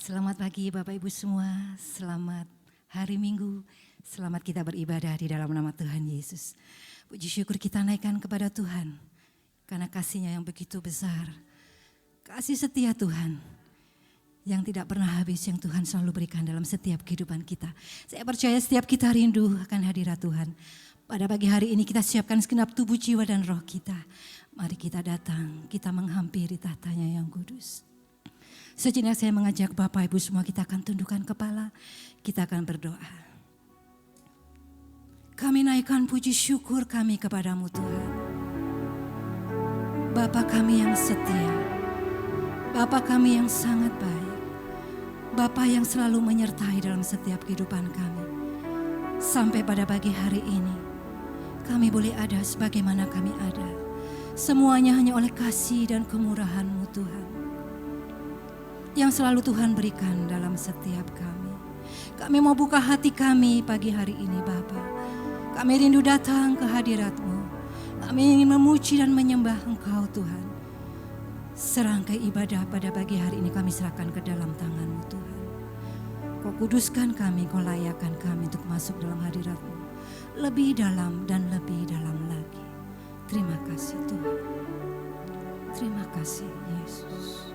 Selamat pagi Bapak Ibu semua, selamat hari Minggu, selamat kita beribadah di dalam nama Tuhan Yesus. Puji syukur kita naikkan kepada Tuhan, karena kasih-Nya yang begitu besar. Kasih setia Tuhan, yang tidak pernah habis, yang Tuhan selalu berikan dalam setiap kehidupan kita. Saya percaya setiap kita rindu akan hadirat Tuhan. Pada pagi hari ini kita siapkan segenap tubuh, jiwa dan roh kita. Mari kita datang, kita menghampiri tahtanya yang kudus. Sejenak saya mengajak Bapak Ibu semua, kita akan tundukkan kepala, kita akan berdoa. Kami naikkan puji syukur kami kepadamu Tuhan. Bapa kami yang setia, Bapa kami yang sangat baik, Bapa yang selalu menyertai dalam setiap kehidupan kami. Sampai pada pagi hari ini, kami boleh ada sebagaimana kami ada. Semuanya hanya oleh kasih dan kemurahan-Mu Tuhan, yang selalu Tuhan berikan dalam setiap kami. Kami mau buka hati kami pagi hari ini Bapa. Kami rindu datang ke hadirat-Mu. Kami ingin memuji dan menyembah Engkau Tuhan. Serangkai ibadah pada pagi hari ini kami serahkan ke dalam tangan-Mu Tuhan. Kau kuduskan kami, Kau layakkan kami untuk masuk dalam hadirat-Mu. Lebih dalam dan lebih dalam lagi. Terima kasih Tuhan. Terima kasih Yesus.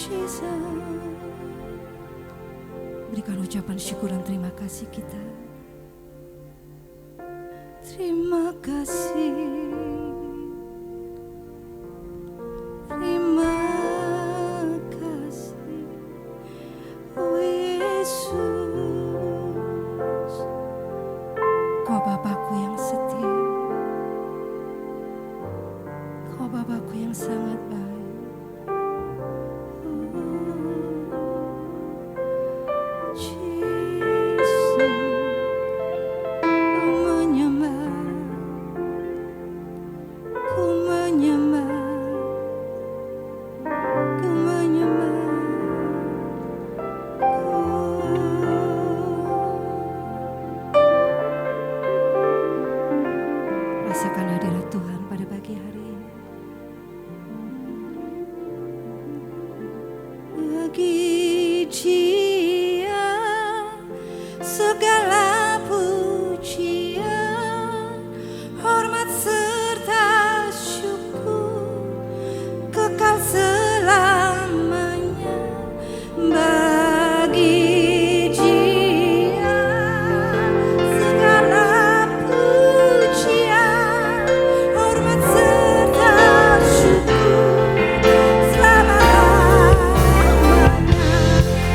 Jesus. Berikan ucapan syukur dan terima kasih kita. Terima kasih. Terima kasih. Oh Yesus. Kau Bapakku yang setia. Kau Bapakku yang sangat baik. Rasakan hadirat Tuhan pada pagi hari ini. Bagi Dia segala pujian, hormat serta syukur kekal selamanya. Bagi Dia segala pujian, hormat serta syukur selama-lamanya.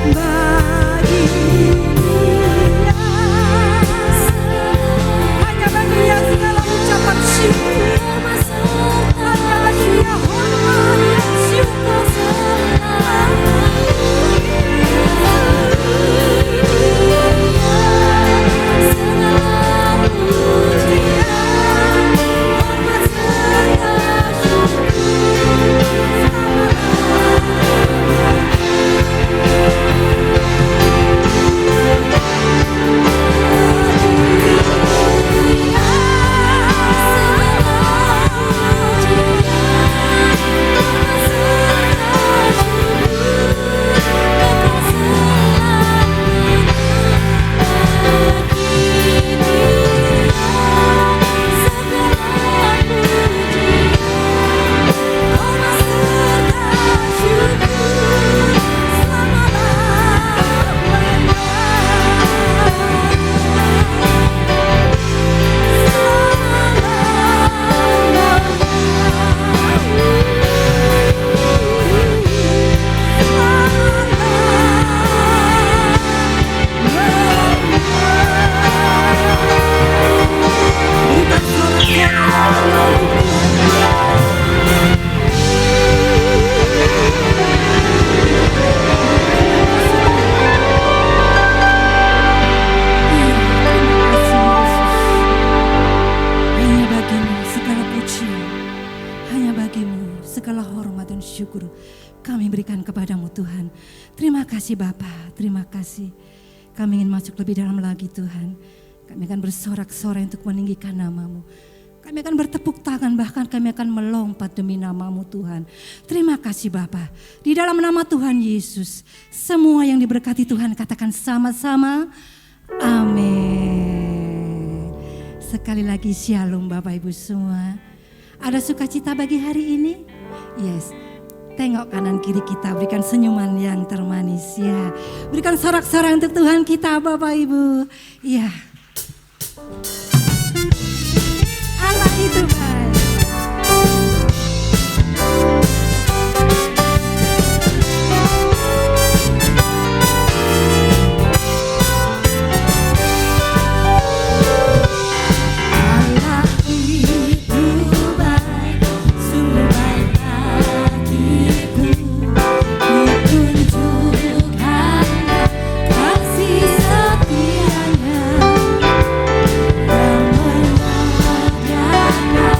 Bagi Dia, hanya bagi Dia segala ucapan syukur, hanya bagi Dia hormat dan syukur syukur kami berikan kepadamu Tuhan. Terima kasih Bapa, terima kasih. Kami ingin masuk lebih dalam lagi Tuhan. Kami akan bersorak-sorai untuk meninggikan namamu. Kami akan bertepuk tangan, bahkan kami akan melompat demi namamu Tuhan. Terima kasih Bapa. Di dalam nama Tuhan Yesus, semua yang diberkati Tuhan katakan sama-sama amin. Sekali lagi shalom Bapak Ibu semua. Ada sukacita bagi hari ini? Yes. Tengok kanan kiri kita, berikan senyuman yang termanis ya. Berikan sorak-sorai untuk Tuhan kita Bapak Ibu. Ya. Allah itu baik. Yang menjaga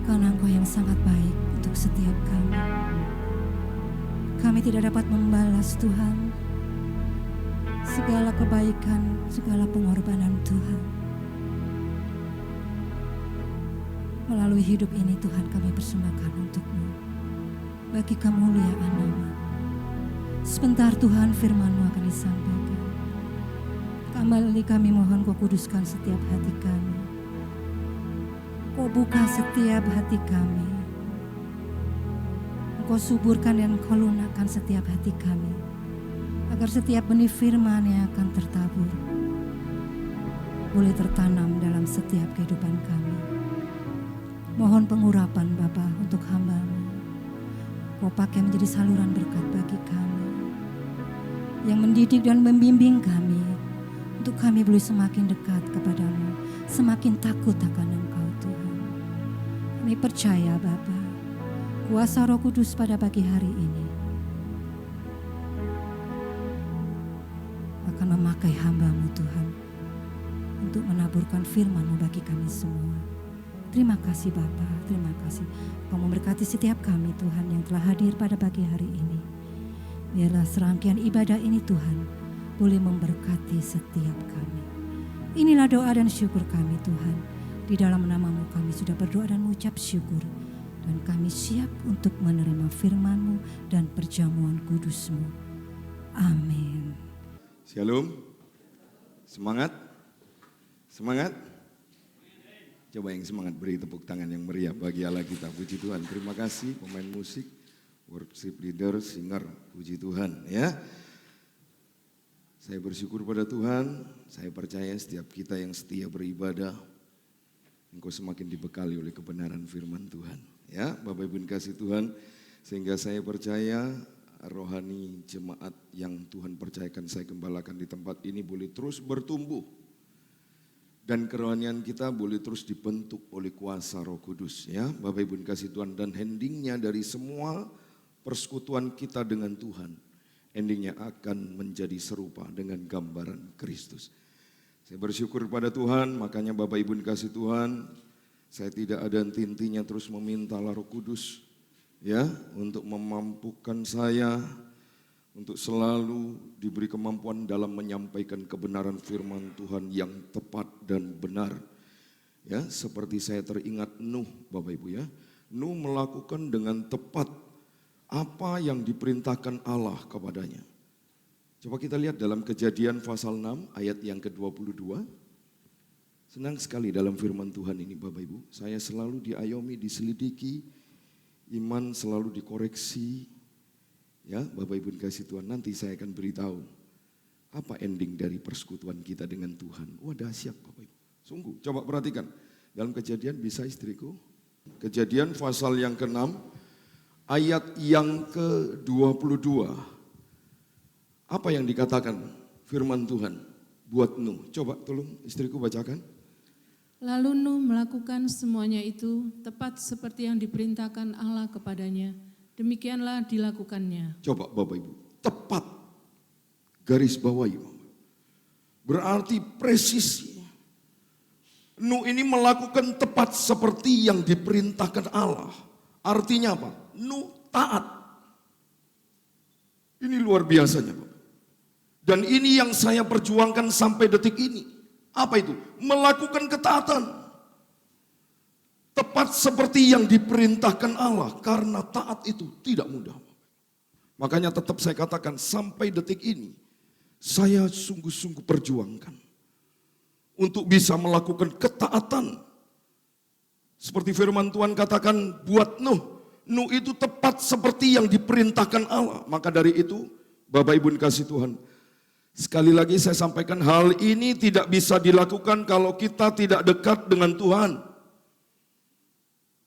karena Engkau yang sangat baik untuk setiap kami. Kami tidak dapat membalas Tuhan segala kebaikan, segala pengorbanan Tuhan. Melalui hidup ini Tuhan kami persembahkan untuk-Mu, bagi kemuliaan nama. Sebentar Tuhan firman-Mu akan disampaikan. Kembali kami mohon Kau kuduskan setiap hati kami. Kau buka setiap hati kami. Kau suburkan dan Kau lunakkan setiap hati kami, agar setiap benih firman yang akan tertabur boleh tertanam dalam setiap kehidupan kami. Mohon pengurapan Bapa untuk hamba-Mu. Kau pakai menjadi saluran berkat bagi kami, yang mendidik dan membimbing kami, untuk kami boleh semakin dekat kepada-Mu, semakin takut akan Engkau Tuhan. Kami percaya Bapa, kuasa Roh Kudus pada pagi hari ini akan memakai hamba-Mu Tuhan, untuk menaburkan firman-Mu bagi kami semua. Terima kasih Bapa, terima kasih. Kau memberkati setiap kami Tuhan yang telah hadir pada pagi hari ini. Biarlah serangkaian ibadah ini Tuhan boleh memberkati setiap kami. Inilah doa dan syukur kami Tuhan. Di dalam nama-Mu kami sudah berdoa dan mengucap syukur. Dan kami siap untuk menerima firman-Mu dan perjamuan kudus-Mu. Amin. Shalom. Semangat? Semangat? Coba yang semangat beri tepuk tangan yang meriah bagi Allah kita. Puji Tuhan. Terima kasih pemain musik, worship leader, singer. Puji Tuhan ya. Saya bersyukur pada Tuhan. Saya percaya setiap kita yang setia beribadah, engkau semakin dibekali oleh kebenaran firman Tuhan. Ya, Bapak Ibu kasih Tuhan. Sehingga saya percaya rohani jemaat yang Tuhan percayakan saya gembalakan di tempat ini boleh terus bertumbuh. Dan kerohanian kita boleh terus dibentuk oleh kuasa Roh Kudus ya. Bapak Ibu kasih Tuhan, dan endingnya dari semua persekutuan kita dengan Tuhan, endingnya akan menjadi serupa dengan gambaran Kristus. Saya bersyukur pada Tuhan, makanya Bapak Ibu kasih Tuhan, saya tidak ada henti-hentinya terus meminta Roh Kudus ya, untuk memampukan saya untuk selalu diberi kemampuan dalam menyampaikan kebenaran firman Tuhan yang tepat dan benar. Ya, seperti saya teringat Nuh, Bapak Ibu ya. Nuh melakukan dengan tepat apa yang diperintahkan Allah kepadanya. Coba kita lihat dalam Kejadian pasal 6 ayat yang ke-22. Senang sekali dalam firman Tuhan ini Bapak Ibu. Saya selalu diayomi, diselidiki, iman selalu dikoreksi. Ya, Bapak Ibu kasih Tuhan, nanti saya akan beritahu apa ending dari persekutuan kita dengan Tuhan. Wah dahsyat Bapak Ibu, sungguh. Coba perhatikan, dalam Kejadian bisa istriku. Kejadian pasal yang ke-6, ayat yang ke-22. Apa yang dikatakan firman Tuhan buat Nuh? Coba tolong istriku bacakan. Lalu Nuh melakukan semuanya itu tepat seperti yang diperintahkan Allah kepadanya. Demikianlah dilakukannya. Coba Bapak Ibu, tepat, garis bawahi. Berarti presisi. Nuh ini melakukan tepat seperti yang diperintahkan Allah. Artinya apa? Nuh taat. Ini luar biasanya Bapak. Dan ini yang saya perjuangkan sampai detik ini. Apa itu? Melakukan ketaatan. Tepat seperti yang diperintahkan Allah, karena taat itu tidak mudah. Makanya tetap saya katakan sampai detik ini, saya sungguh-sungguh perjuangkan untuk bisa melakukan ketaatan. Seperti firman Tuhan katakan buat Nuh, Nuh itu tepat seperti yang diperintahkan Allah. Maka dari itu, Bapak Ibu kasih Tuhan, sekali lagi saya sampaikan hal ini tidak bisa dilakukan kalau kita tidak dekat dengan Tuhan.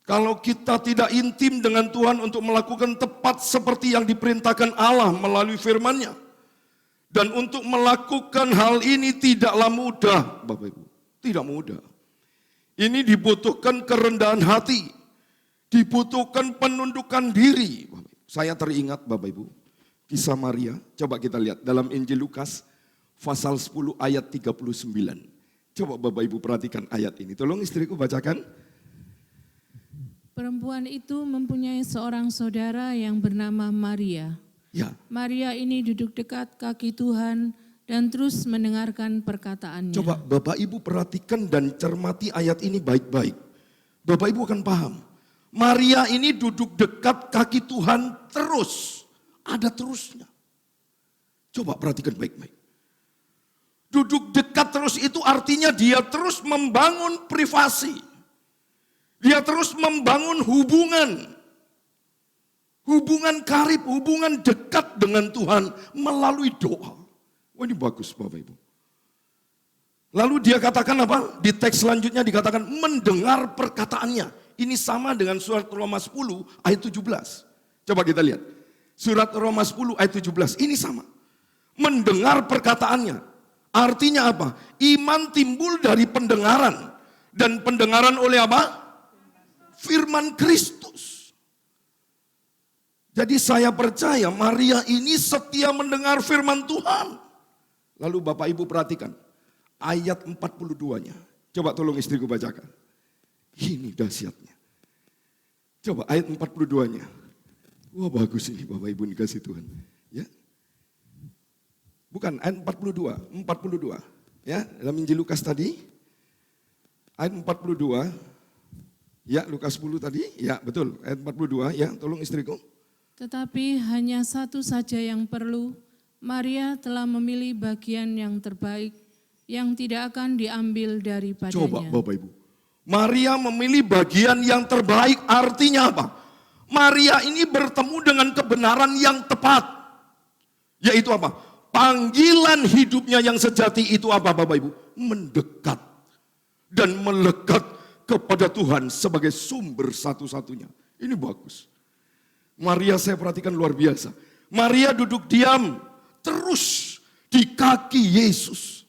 Kalau kita tidak intim dengan Tuhan untuk melakukan tepat seperti yang diperintahkan Allah melalui firman-Nya. Dan untuk melakukan hal ini tidaklah mudah, Bapak Ibu. Tidak mudah. Ini dibutuhkan kerendahan hati. Dibutuhkan penundukan diri. Saya teringat Bapak Ibu, kisah Maria. Coba kita lihat dalam Injil Lukas pasal 10 ayat 39. Coba Bapak Ibu perhatikan ayat ini. Tolong istriku bacakan. Perempuan itu mempunyai seorang saudara yang bernama Maria. Ya, Maria ini duduk dekat kaki Tuhan dan terus mendengarkan perkataannya. coba Bapak Ibu perhatikan dan cermati ayat ini baik-baik. Bapak Ibu akan paham. Maria ini duduk dekat kaki Tuhan terus. Ada terusnya. Coba perhatikan baik-baik. Duduk dekat terus itu artinya dia terus membangun privasi. Dia terus membangun hubungan. Hubungan karib, hubungan dekat dengan Tuhan melalui doa. Wah, ini bagus Bapak Ibu. Lalu dia katakan apa? Di teks selanjutnya dikatakan mendengar perkataannya. Ini sama dengan surat Roma 10 ayat 17. Coba kita lihat. Surat Roma 10 ayat 17. Ini sama. Mendengar perkataannya. Artinya apa? Iman timbul dari pendengaran. Dan pendengaran oleh apa? Firman Kristus. Jadi saya percaya Maria ini setia mendengar firman Tuhan. Lalu Bapak Ibu perhatikan. Ayat 42-nya. Coba tolong istriku bacakan. Ini dahsyatnya. Coba ayat 42-nya. Wah, bagus ini Bapak Ibu dikasih Tuhan. Ya. Bukan ayat 42. Ya, dalam Injil Lukas tadi. Ayat 42. Ya, Lukas 10 tadi. Ya, betul. Ayat 42. Ya, tolong istriku. Tetapi hanya satu saja yang perlu. Maria telah memilih bagian yang terbaik yang tidak akan diambil daripadanya. Coba Bapak Ibu. Maria memilih bagian yang terbaik artinya apa? Maria ini bertemu dengan kebenaran yang tepat. Yaitu apa? Panggilan hidupnya yang sejati itu apa Bapak Ibu? Mendekat dan melekat kepada Tuhan sebagai sumber satu-satunya. Ini bagus. Maria saya perhatikan luar biasa. Maria duduk diam terus di kaki Yesus.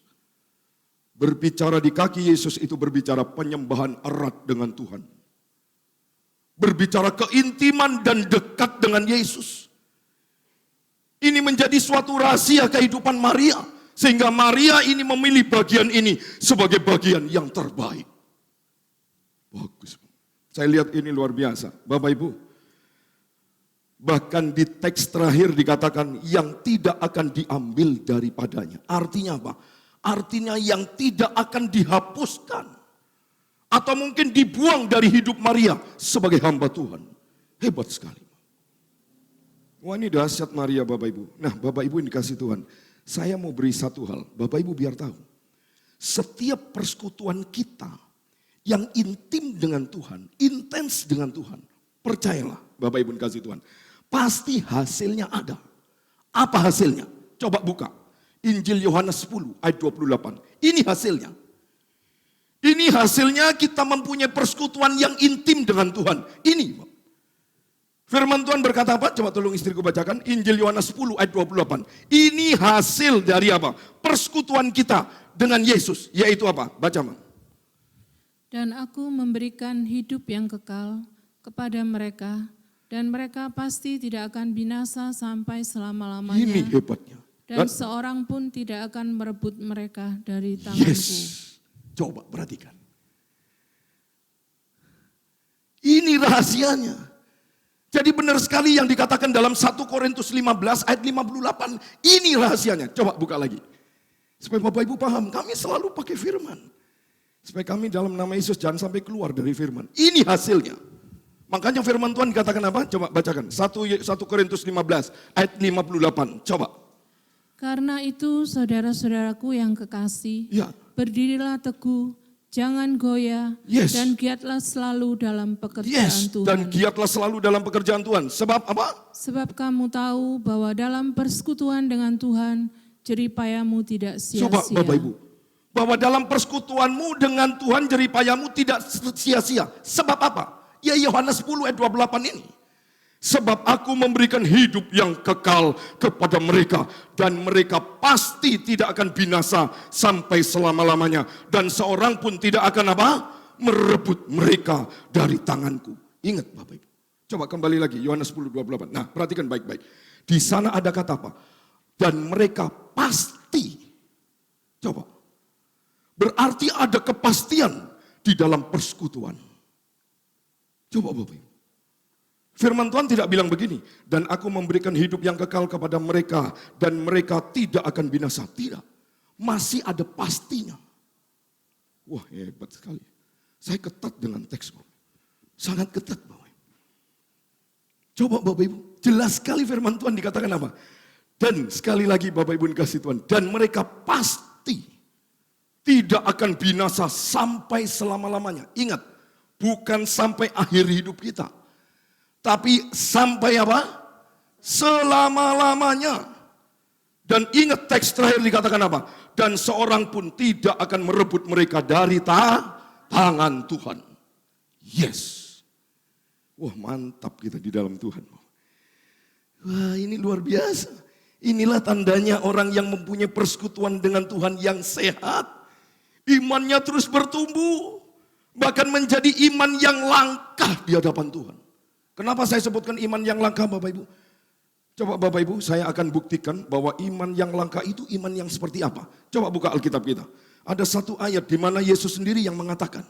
Berbicara di kaki Yesus itu berbicara penyembahan erat dengan Tuhan. Berbicara keintiman dan dekat dengan Yesus. Ini menjadi suatu rahasia kehidupan Maria. Sehingga Maria ini memilih bagian ini sebagai bagian yang terbaik. Bagus. Saya lihat ini luar biasa. Bapak Ibu. Bahkan di teks terakhir dikatakan yang tidak akan diambil daripadanya. Artinya apa? Artinya yang tidak akan dihapuskan. Atau mungkin dibuang dari hidup Maria sebagai hamba Tuhan. Hebat sekali. Wah, ini dahsyat Maria Bapak Ibu. Nah Bapak Ibu ini dikasih Tuhan. Saya mau beri satu hal. Bapak Ibu biar tahu. Setiap persekutuan kita yang intim dengan Tuhan, intens dengan Tuhan. Percayalah Bapak Ibu dikasih Tuhan. Pasti hasilnya ada. Apa hasilnya? Coba buka. Injil Yohanes 10 ayat 28. Ini hasilnya. Ini hasilnya kita mempunyai persekutuan yang intim dengan Tuhan. Ini. Firman Tuhan berkata apa? Coba tolong istriku bacakan. Injil Yohanes 10 ayat 28. Ini hasil dari apa? Persekutuan kita dengan Yesus. Yaitu apa? Baca, Mang. Dan aku memberikan hidup yang kekal kepada mereka, dan mereka pasti tidak akan binasa sampai selama-lamanya. Ini hebatnya. Dan seorang pun tidak akan merebut mereka dari tanganku. Yes. Coba perhatikan. Ini rahasianya. Jadi benar sekali yang dikatakan dalam 1 Korintus 15 ayat 58. Ini rahasianya. Coba buka lagi. Supaya Bapak Ibu paham, kami selalu pakai firman. Supaya kami dalam nama Yesus jangan sampai keluar dari firman. Ini hasilnya. Makanya firman Tuhan dikatakan apa? Coba bacakan. 1 Korintus 15 ayat 58. Coba. Karena itu saudara-saudaraku yang kekasih, Ya. berdirilah teguh, jangan goyah, Yes. dan giatlah selalu dalam pekerjaan Yes, Tuhan. dan giatlah selalu dalam pekerjaan Tuhan. Sebab apa? Sebab kamu tahu bahwa dalam persekutuan dengan Tuhan, jeripayamu tidak sia-sia. Coba Bapak Ibu. Bahwa dalam persekutuanmu dengan Tuhan jeripayamu tidak sia-sia. Sebab apa? Ya Yohanes 10 ayat 28 ini. Sebab aku memberikan hidup yang kekal kepada mereka. Dan mereka pasti tidak akan binasa sampai selama-lamanya. Dan seorang pun tidak akan apa? Merebut mereka dari tanganku. Ingat Bapak Ibu. Coba kembali lagi Yohanes 10 28. Nah perhatikan baik-baik. Di sana ada kata apa? Dan mereka pasti. Coba. Berarti ada kepastian di dalam persekutuan. Coba Bapak Ibu. Firman Tuhan tidak bilang begini, dan aku memberikan hidup yang kekal kepada mereka, dan mereka tidak akan binasa. Tidak. Masih ada pastinya. Wah, hebat sekali. Saya ketat dengan teks, Bapak. Sangat ketat, Bapak. Coba Bapak Ibu, jelas sekali firman Tuhan dikatakan apa? Dan sekali lagi Bapak Ibu dikasih Tuhan, dan mereka pasti tidak akan binasa sampai selama-lamanya. Ingat, bukan sampai akhir hidup kita. Tapi sampai apa? Selama-lamanya. Dan ingat teks terakhir dikatakan apa? Dan seorang pun tidak akan merebut mereka dari tangan Tuhan. Yes. Wah, mantap kita di dalam Tuhan. Wah, ini luar biasa. Inilah tandanya orang yang mempunyai persekutuan dengan Tuhan yang sehat. Imannya terus bertumbuh. Bahkan menjadi iman yang langka di hadapan Tuhan. Kenapa saya sebutkan iman yang langka, Bapak Ibu? Coba Bapak Ibu, saya akan buktikan bahwa iman yang langka itu iman yang seperti apa. Coba buka Alkitab kita. Ada satu ayat di mana Yesus sendiri yang mengatakan.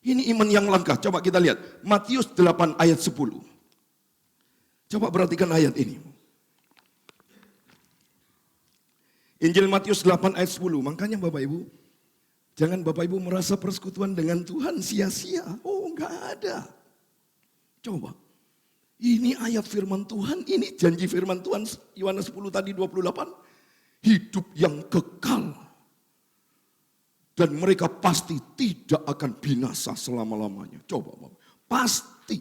Ini iman yang langka. Coba kita lihat. Matius 8 ayat 10. Coba perhatikan ayat ini. Injil Matius 8 ayat 10. Makanya Bapak Ibu, jangan Bapak Ibu merasa persekutuan dengan Tuhan sia-sia. Oh, enggak ada. Coba. Ini ayat firman Tuhan, ini janji firman Tuhan Yohanes 10 tadi 28. Hidup yang kekal. Dan mereka pasti tidak akan binasa selama-lamanya. Coba Bapak. Pasti.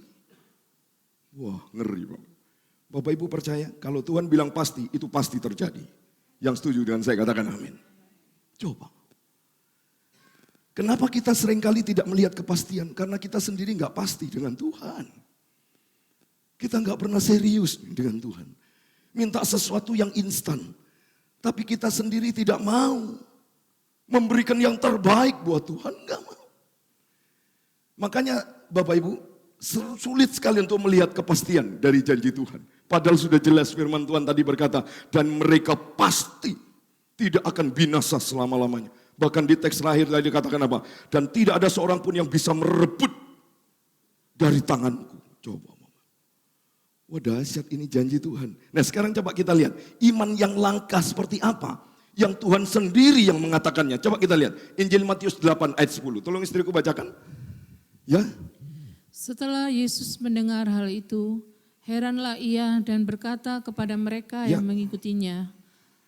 Wah, ngeri Bapak. Bapak Ibu percaya kalau Tuhan bilang pasti, itu pasti terjadi. Yang setuju dengan saya katakan amin. Coba. Kenapa kita seringkali tidak melihat kepastian? Karena kita sendiri nggak pasti dengan Tuhan. Kita nggak pernah serius dengan Tuhan. Minta sesuatu yang instan. Tapi kita sendiri tidak mau memberikan yang terbaik buat Tuhan. Nggak mau. Makanya Bapak Ibu, sulit sekali untuk melihat kepastian dari janji Tuhan. Padahal sudah jelas firman Tuhan tadi berkata, dan mereka pasti tidak akan binasa selama-lamanya. Bahkan di teks terakhir tadi dikatakan apa? Dan tidak ada seorang pun yang bisa merebut dari tanganku. Coba. Wah, dahsyat ini janji Tuhan. Nah, sekarang coba kita lihat iman yang langka seperti apa yang Tuhan sendiri yang mengatakannya. Coba kita lihat Injil Matius 8 ayat 10. Tolong istriku bacakan. Ya. Setelah Yesus mendengar hal itu, heranlah ia dan berkata kepada mereka yang mengikutinya,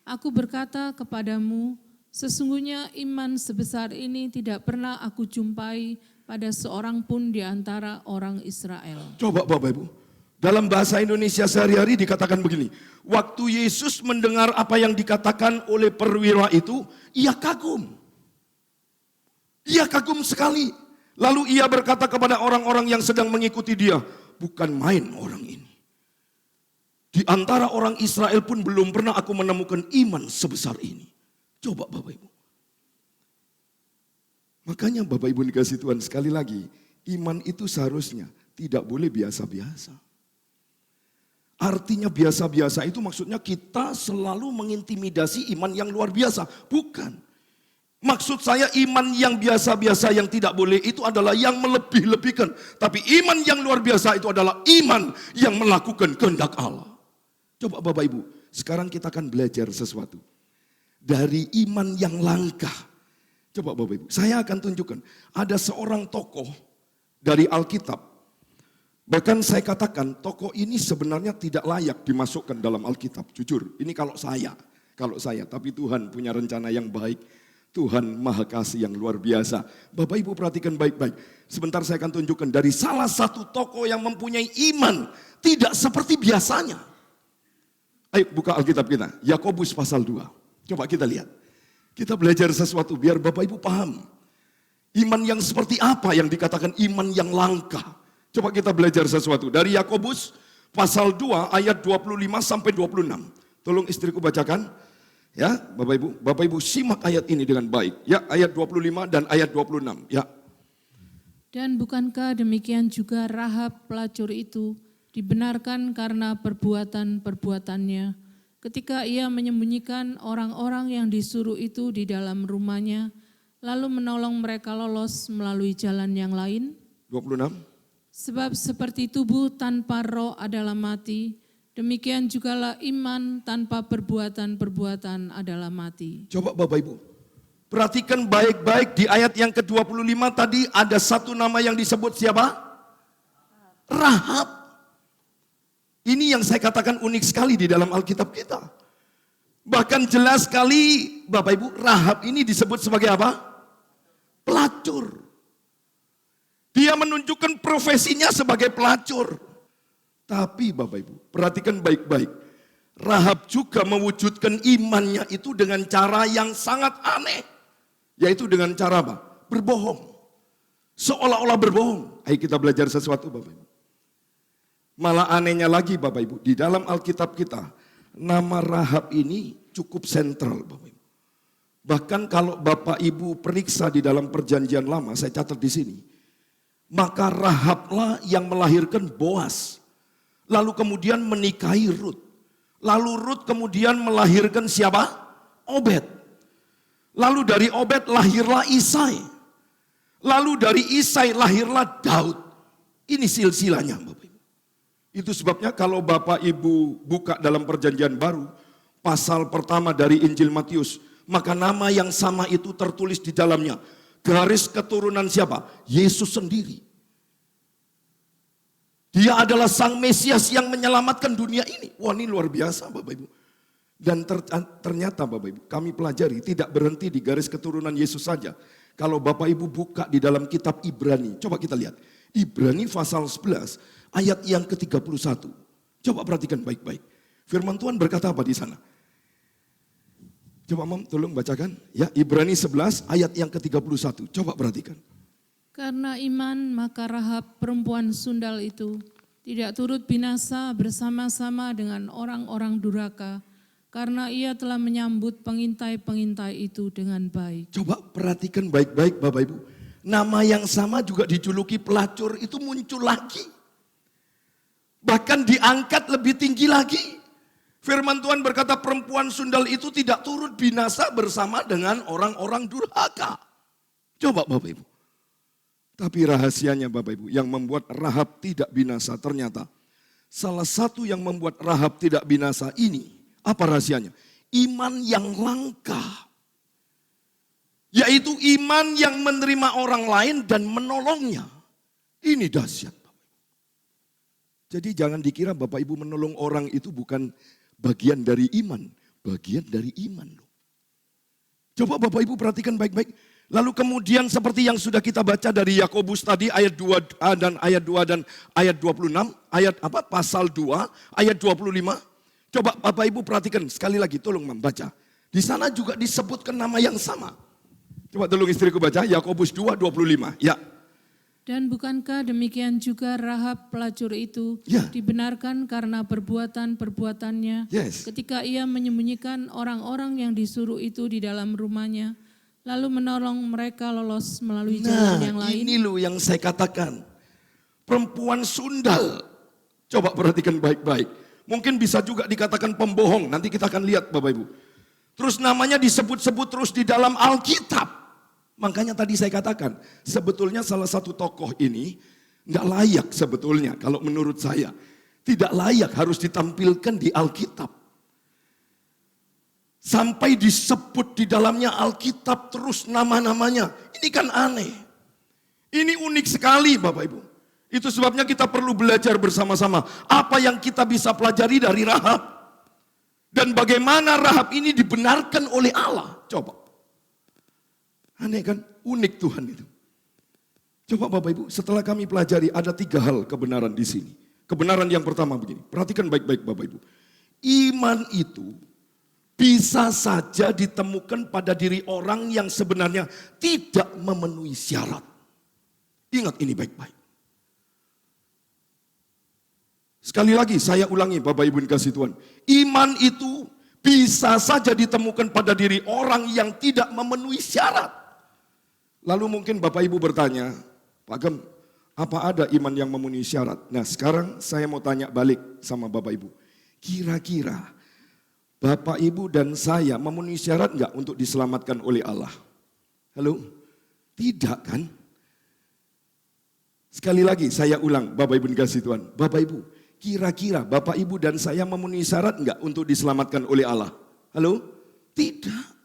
"Aku berkata kepadamu, sesungguhnya iman sebesar ini tidak pernah aku jumpai pada seorang pun di antara orang Israel." Coba Bapak Ibu. Dalam bahasa Indonesia sehari-hari dikatakan begini. Waktu Yesus mendengar apa yang dikatakan oleh perwira itu, ia kagum. Ia kagum sekali. Lalu ia berkata kepada orang-orang yang sedang mengikuti dia, bukan main orang ini. Di antara orang Israel pun belum pernah aku menemukan iman sebesar ini. Coba Bapak Ibu. Makanya Bapak Ibu dikasih Tuhan sekali lagi, iman itu seharusnya tidak boleh biasa-biasa. Artinya biasa-biasa itu maksudnya kita selalu mengintimidasi iman yang luar biasa. Bukan. Maksud saya iman yang biasa-biasa yang tidak boleh itu adalah yang melebih-lebihkan. Tapi iman yang luar biasa itu adalah iman yang melakukan kehendak Allah. Coba Bapak Ibu, sekarang kita akan belajar sesuatu. Dari iman yang langka. Coba Bapak Ibu, saya akan tunjukkan. Ada seorang tokoh dari Alkitab. Bahkan saya katakan tokoh ini sebenarnya tidak layak dimasukkan dalam Alkitab. Jujur, ini kalau saya. Tapi Tuhan punya rencana yang baik. Tuhan Maha Kasih yang luar biasa. Bapak Ibu perhatikan baik-baik. Sebentar saya akan tunjukkan dari salah satu tokoh yang mempunyai iman. Tidak seperti biasanya. Ayo buka Alkitab kita. Yakobus pasal 2. Coba kita lihat. Kita belajar sesuatu biar Bapak Ibu paham. Iman yang seperti apa yang dikatakan iman yang langka. Coba kita belajar sesuatu. Dari Yakobus pasal 2 ayat 25 sampai 26. Tolong istriku bacakan. Ya, Bapak Ibu simak ayat ini dengan baik. Ya, ayat 25 dan ayat 26. Ya. Dan bukankah demikian juga Rahab pelacur itu dibenarkan karena perbuatan-perbuatannya ketika ia menyembunyikan orang-orang yang disuruh itu di dalam rumahnya lalu menolong mereka lolos melalui jalan yang lain? 26. Sebab seperti tubuh tanpa roh adalah mati, demikian jugalah iman tanpa perbuatan-perbuatan adalah mati. Coba Bapak Ibu, perhatikan baik-baik di ayat yang ke-25 tadi ada satu nama yang disebut siapa? Rahab. Ini yang saya katakan unik sekali di dalam Alkitab kita. Bahkan jelas sekali Bapak Ibu, Rahab ini disebut sebagai apa? Pelacur. Dia menunjukkan profesinya sebagai pelacur. Tapi Bapak Ibu, perhatikan baik-baik. Rahab juga mewujudkan imannya itu dengan cara yang sangat aneh. Yaitu dengan cara apa? Berbohong. Seolah-olah berbohong. Ayo kita belajar sesuatu Bapak Ibu. Malah anehnya lagi Bapak Ibu, di dalam Alkitab kita, nama Rahab ini cukup sentral Bapak Ibu. Bahkan kalau Bapak Ibu periksa di dalam perjanjian lama, saya catat di sini. Maka Rahablah yang melahirkan Boas. Lalu kemudian menikahi Rut. Lalu Rut kemudian melahirkan siapa? Obed. Lalu dari Obed lahirlah Isai. Lalu dari Isai lahirlah Daud. Ini silsilahnya Bapak Ibu. Itu sebabnya kalau Bapak Ibu buka dalam perjanjian baru, pasal pertama dari Injil Matius, maka nama yang sama itu tertulis di dalamnya. Garis keturunan siapa? Yesus sendiri. Dia adalah sang Mesias yang menyelamatkan dunia ini. Wah, ini luar biasa Bapak Ibu. Dan ternyata Bapak Ibu, kami pelajari tidak berhenti di garis keturunan Yesus saja. Kalau Bapak Ibu buka di dalam kitab Ibrani, coba kita lihat. Ibrani pasal 11 ayat yang ke-31. Coba perhatikan baik-baik. Firman Tuhan berkata apa di sana? Coba Mam tolong bacakan. Ya, Ibrani 11 ayat yang ke-31. Coba perhatikan. Karena iman maka Rahab perempuan sundal itu tidak turut binasa bersama-sama dengan orang-orang durhaka, karena ia telah menyambut pengintai-pengintai itu dengan baik. Coba perhatikan baik-baik Bapak Ibu. Nama yang sama juga dijuluki pelacur itu muncul lagi. Bahkan diangkat lebih tinggi lagi. Firman Tuhan berkata perempuan sundal itu tidak turut binasa bersama dengan orang-orang durhaka. Coba Bapak Ibu. Tapi rahasianya Bapak Ibu yang membuat Rahab tidak binasa ternyata. Salah satu yang membuat Rahab tidak binasa ini. Apa rahasianya? Iman yang langka. Yaitu iman yang menerima orang lain dan menolongnya. Ini dahsyat Bapak Ibu. Jadi jangan dikira Bapak Ibu menolong orang itu bukan bagian dari iman, bagian dari iman loh. Coba Bapak Ibu perhatikan baik-baik. Lalu kemudian seperti yang sudah kita baca dari Yakobus tadi ayat 2 dan ayat 2 dan ayat 26, ayat apa? Pasal 2 ayat 25. Coba Bapak Ibu perhatikan sekali lagi, tolong membaca. Di sana juga disebutkan nama yang sama. Coba tolong istriku baca Yakobus 2:25. Ya. Dan bukankah demikian juga Rahab pelacur itu dibenarkan karena perbuatan-perbuatannya ketika ia menyembunyikan orang-orang yang disuruh itu di dalam rumahnya, lalu menolong mereka lolos melalui jalan yang lain? Ini loh yang saya katakan. Perempuan sundal. Coba perhatikan baik-baik. Mungkin bisa juga dikatakan pembohong. Nanti kita akan lihat Bapak Ibu. Terus namanya disebut-sebut terus di dalam Alkitab. Makanya tadi saya katakan, sebetulnya salah satu tokoh ini nggak layak sebetulnya kalau menurut saya. Tidak layak harus ditampilkan di Alkitab. Sampai disebut di dalamnya Alkitab terus nama-namanya. Ini kan aneh. Ini unik sekali Bapak Ibu. Itu sebabnya kita perlu belajar bersama-sama. Apa yang kita bisa pelajari dari Rahab. Dan bagaimana Rahab ini dibenarkan oleh Allah. Coba. Aneh kan? Unik Tuhan itu. Coba Bapak Ibu, setelah kami pelajari ada 3 hal kebenaran di sini. Kebenaran yang pertama begini, perhatikan baik-baik Bapak Ibu. Iman itu bisa saja ditemukan pada diri orang yang sebenarnya tidak memenuhi syarat. Ingat ini baik-baik. Sekali lagi saya ulangi Bapak Ibu yang kasih Tuhan. Iman itu bisa saja ditemukan pada diri orang yang tidak memenuhi syarat. Lalu mungkin Bapak Ibu bertanya, Pak Gem, apa ada iman yang memenuhi syarat? Nah sekarang saya mau tanya balik sama Bapak Ibu. Kira-kira Bapak Ibu dan saya memenuhi syarat enggak untuk diselamatkan oleh Allah? Halo? Tidak kan? Sekali lagi saya ulang, Bapak Ibu dikasih Tuhan. Bapak Ibu, kira-kira Bapak Ibu dan saya memenuhi syarat enggak untuk diselamatkan oleh Allah? Halo? Tidak.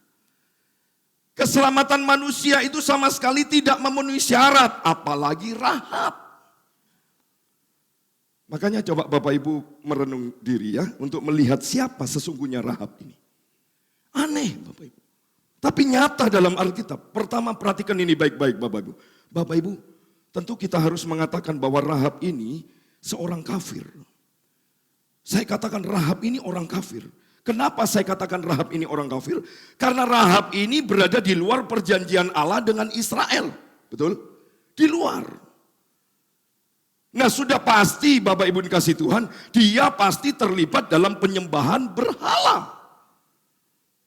Keselamatan manusia itu sama sekali tidak memenuhi syarat, apalagi Rahab. Makanya coba Bapak Ibu merenung diri ya, untuk melihat siapa sesungguhnya Rahab ini. Aneh Bapak Ibu. Tapi nyata dalam Alkitab. Pertama perhatikan ini baik-baik Bapak Ibu. Bapak Ibu, tentu kita harus mengatakan bahwa Rahab ini seorang kafir. Saya katakan Rahab ini orang kafir. Kenapa saya katakan Rahab ini orang kafir? Karena Rahab ini berada di luar perjanjian Allah dengan Israel. Betul? Di luar. Nah sudah pasti Bapak Ibu dikasih Tuhan, dia pasti terlibat dalam penyembahan berhala.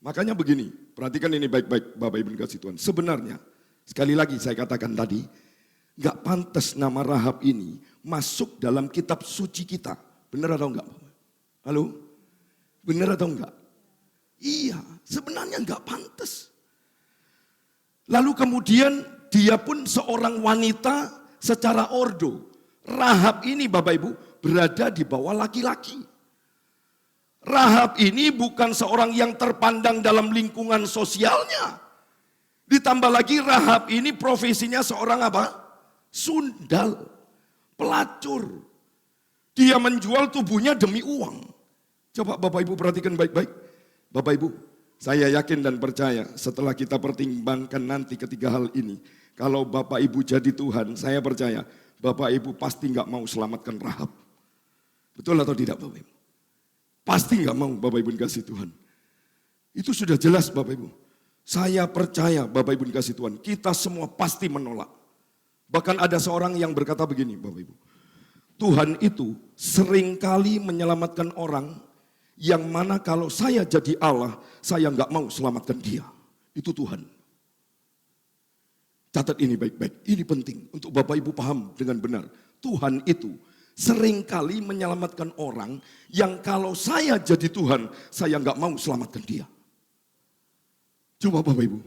Makanya begini, perhatikan ini baik-baik Bapak Ibu dikasih Tuhan. Sebenarnya, sekali lagi saya katakan tadi, gak pantas nama Rahab ini masuk dalam kitab suci kita. Benar atau enggak? Halo? Benar atau enggak? Iya, sebenarnya enggak pantas. Lalu kemudian dia pun seorang wanita secara ordo. Rahab ini Bapak Ibu berada di bawah laki-laki. Rahab ini bukan seorang yang terpandang dalam lingkungan sosialnya. Ditambah lagi Rahab ini profesinya seorang apa? Sundal, pelacur. Dia menjual tubuhnya demi uang. Coba Bapak Ibu perhatikan baik-baik. Bapak Ibu, saya yakin dan percaya setelah kita pertimbangkan nanti ketiga hal ini. Kalau Bapak Ibu jadi Tuhan, saya percaya Bapak Ibu pasti nggak mau selamatkan Rahab. Betul atau tidak Bapak Ibu? Pasti nggak mau Bapak Ibu dikasih Tuhan. Itu sudah jelas Bapak Ibu. Saya percaya Bapak Ibu dikasih Tuhan, kita semua pasti menolak. Bahkan ada seorang yang berkata begini Bapak Ibu. Tuhan itu seringkali menyelamatkan orang yang mana kalau saya jadi Allah, saya nggak mau selamatkan dia. Itu Tuhan. Catat ini baik-baik, ini penting untuk Bapak Ibu paham dengan benar. Tuhan itu seringkali menyelamatkan orang yang kalau saya jadi Tuhan, saya nggak mau selamatkan dia. Coba Bapak Ibu,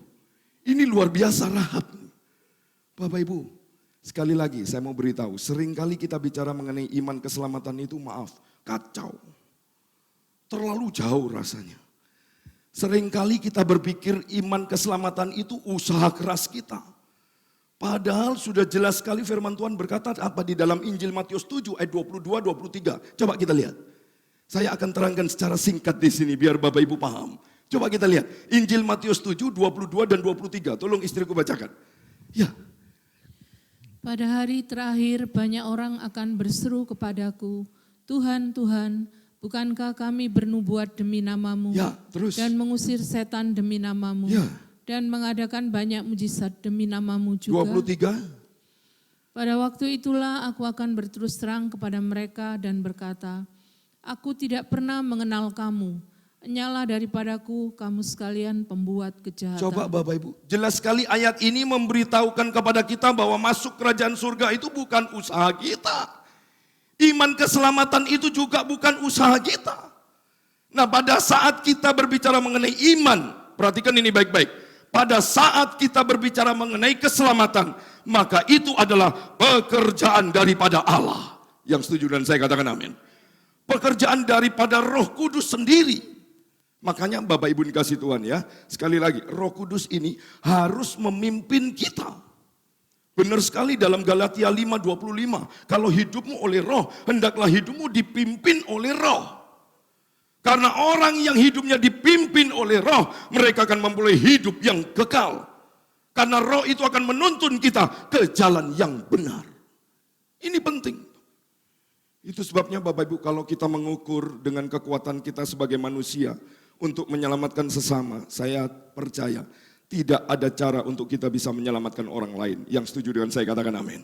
ini luar biasa Rahab. Bapak Ibu, sekali lagi saya mau beritahu, seringkali kita bicara mengenai iman keselamatan itu maaf, kacau. Terlalu jauh rasanya. Seringkali kita berpikir iman keselamatan itu usaha keras kita. Padahal sudah jelas sekali firman Tuhan berkata apa di dalam Injil Matius 7 ayat 22-23. Coba kita lihat. Saya akan terangkan secara singkat di sini biar Bapak Ibu paham. Coba kita lihat. Injil Matius 7, 22 dan 23. Tolong istriku bacakan. Ya. Pada hari terakhir banyak orang akan berseru kepadaku, Tuhan, Tuhan, bukankah kami bernubuat demi namamu Ya, terus. dan mengusir setan demi namamu? Ya. Dan mengadakan banyak mujizat demi namamu juga. 23. Pada waktu itulah aku akan berterus terang kepada mereka dan berkata, aku tidak pernah mengenal kamu. Enyalah daripadaku kamu sekalian pembuat kejahatan. Coba Bapak Ibu, jelas sekali ayat ini memberitahukan kepada kita bahwa masuk kerajaan surga itu bukan usaha kita. Iman keselamatan itu juga bukan usaha kita. Nah pada saat kita berbicara mengenai iman, perhatikan ini baik-baik. Pada saat kita berbicara mengenai keselamatan, maka itu adalah pekerjaan daripada Allah. Yang setuju dan saya katakan amin. Pekerjaan daripada Roh Kudus sendiri. Makanya Bapak Ibu dikasih Tuhan ya, sekali lagi Roh Kudus ini harus memimpin kita. Benar sekali dalam Galatia 5:25, kalau hidupmu oleh Roh, hendaklah hidupmu dipimpin oleh Roh. Karena orang yang hidupnya dipimpin oleh Roh, mereka akan memulai hidup yang kekal. Karena Roh itu akan menuntun kita ke jalan yang benar. Ini penting. Itu sebabnya Bapak Ibu kalau kita mengukur dengan kekuatan kita sebagai manusia untuk menyelamatkan sesama, saya percaya tidak ada cara untuk kita bisa menyelamatkan orang lain. Yang setuju dengan saya katakan amin.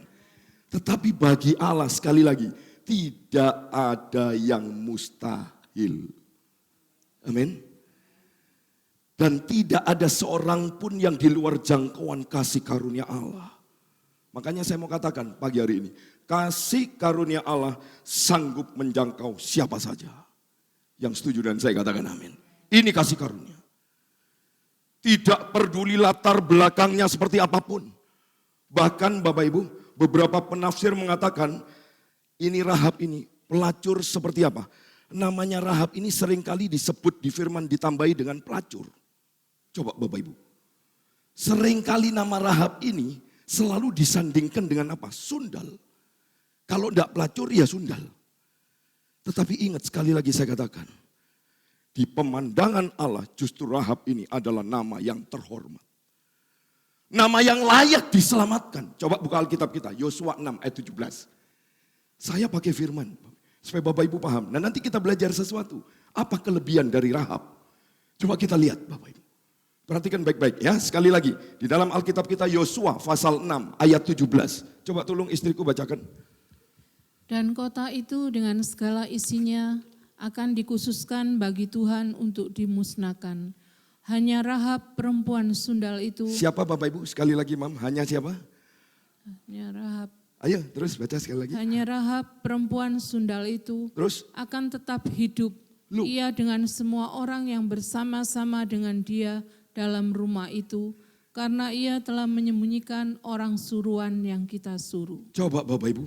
Tetapi bagi Allah sekali lagi, tidak ada yang mustahil. Amin. Dan tidak ada seorang pun yang di luar jangkauan kasih karunia Allah. Makanya saya mau katakan pagi hari ini, kasih karunia Allah sanggup menjangkau siapa saja. Yang setuju dan saya katakan amin. Ini kasih karunia. Tidak peduli latar belakangnya seperti apapun. Bahkan Bapak Ibu, beberapa penafsir mengatakan ini Rahab ini pelacur seperti apa? Namanya Rahab ini seringkali disebut di firman ditambahi dengan pelacur. Coba Bapak Ibu. Seringkali nama Rahab ini selalu disandingkan dengan apa? Sundal. Kalau tidak pelacur ya sundal. Tetapi ingat sekali lagi saya katakan. Di pemandangan Allah justru Rahab ini adalah nama yang terhormat. Nama yang layak diselamatkan. Coba buka Alkitab kita, Yosua 6 ayat 17. Saya pakai firman, supaya Bapak Ibu paham. Nah nanti kita belajar sesuatu. Apa kelebihan dari Rahab? Coba kita lihat Bapak Ibu. Perhatikan baik-baik ya. Sekali lagi, di dalam Alkitab kita Yosua pasal 6 ayat 17. Coba tolong istriku bacakan. Dan kota itu dengan segala isinya akan dikhususkan bagi Tuhan untuk dimusnahkan. Hanya Rahab perempuan sundal itu. Siapa Bapak Ibu? Sekali lagi Mam, hanya siapa? Hanya Rahab. Ayo terus baca sekali lagi. Hanya Rahab perempuan sundal itu Terus? akan tetap hidup. Lu. Ia dengan semua orang yang bersama-sama dengan dia dalam rumah itu. Karena ia telah menyembunyikan orang suruhan yang kita suruh. Coba Bapak Ibu.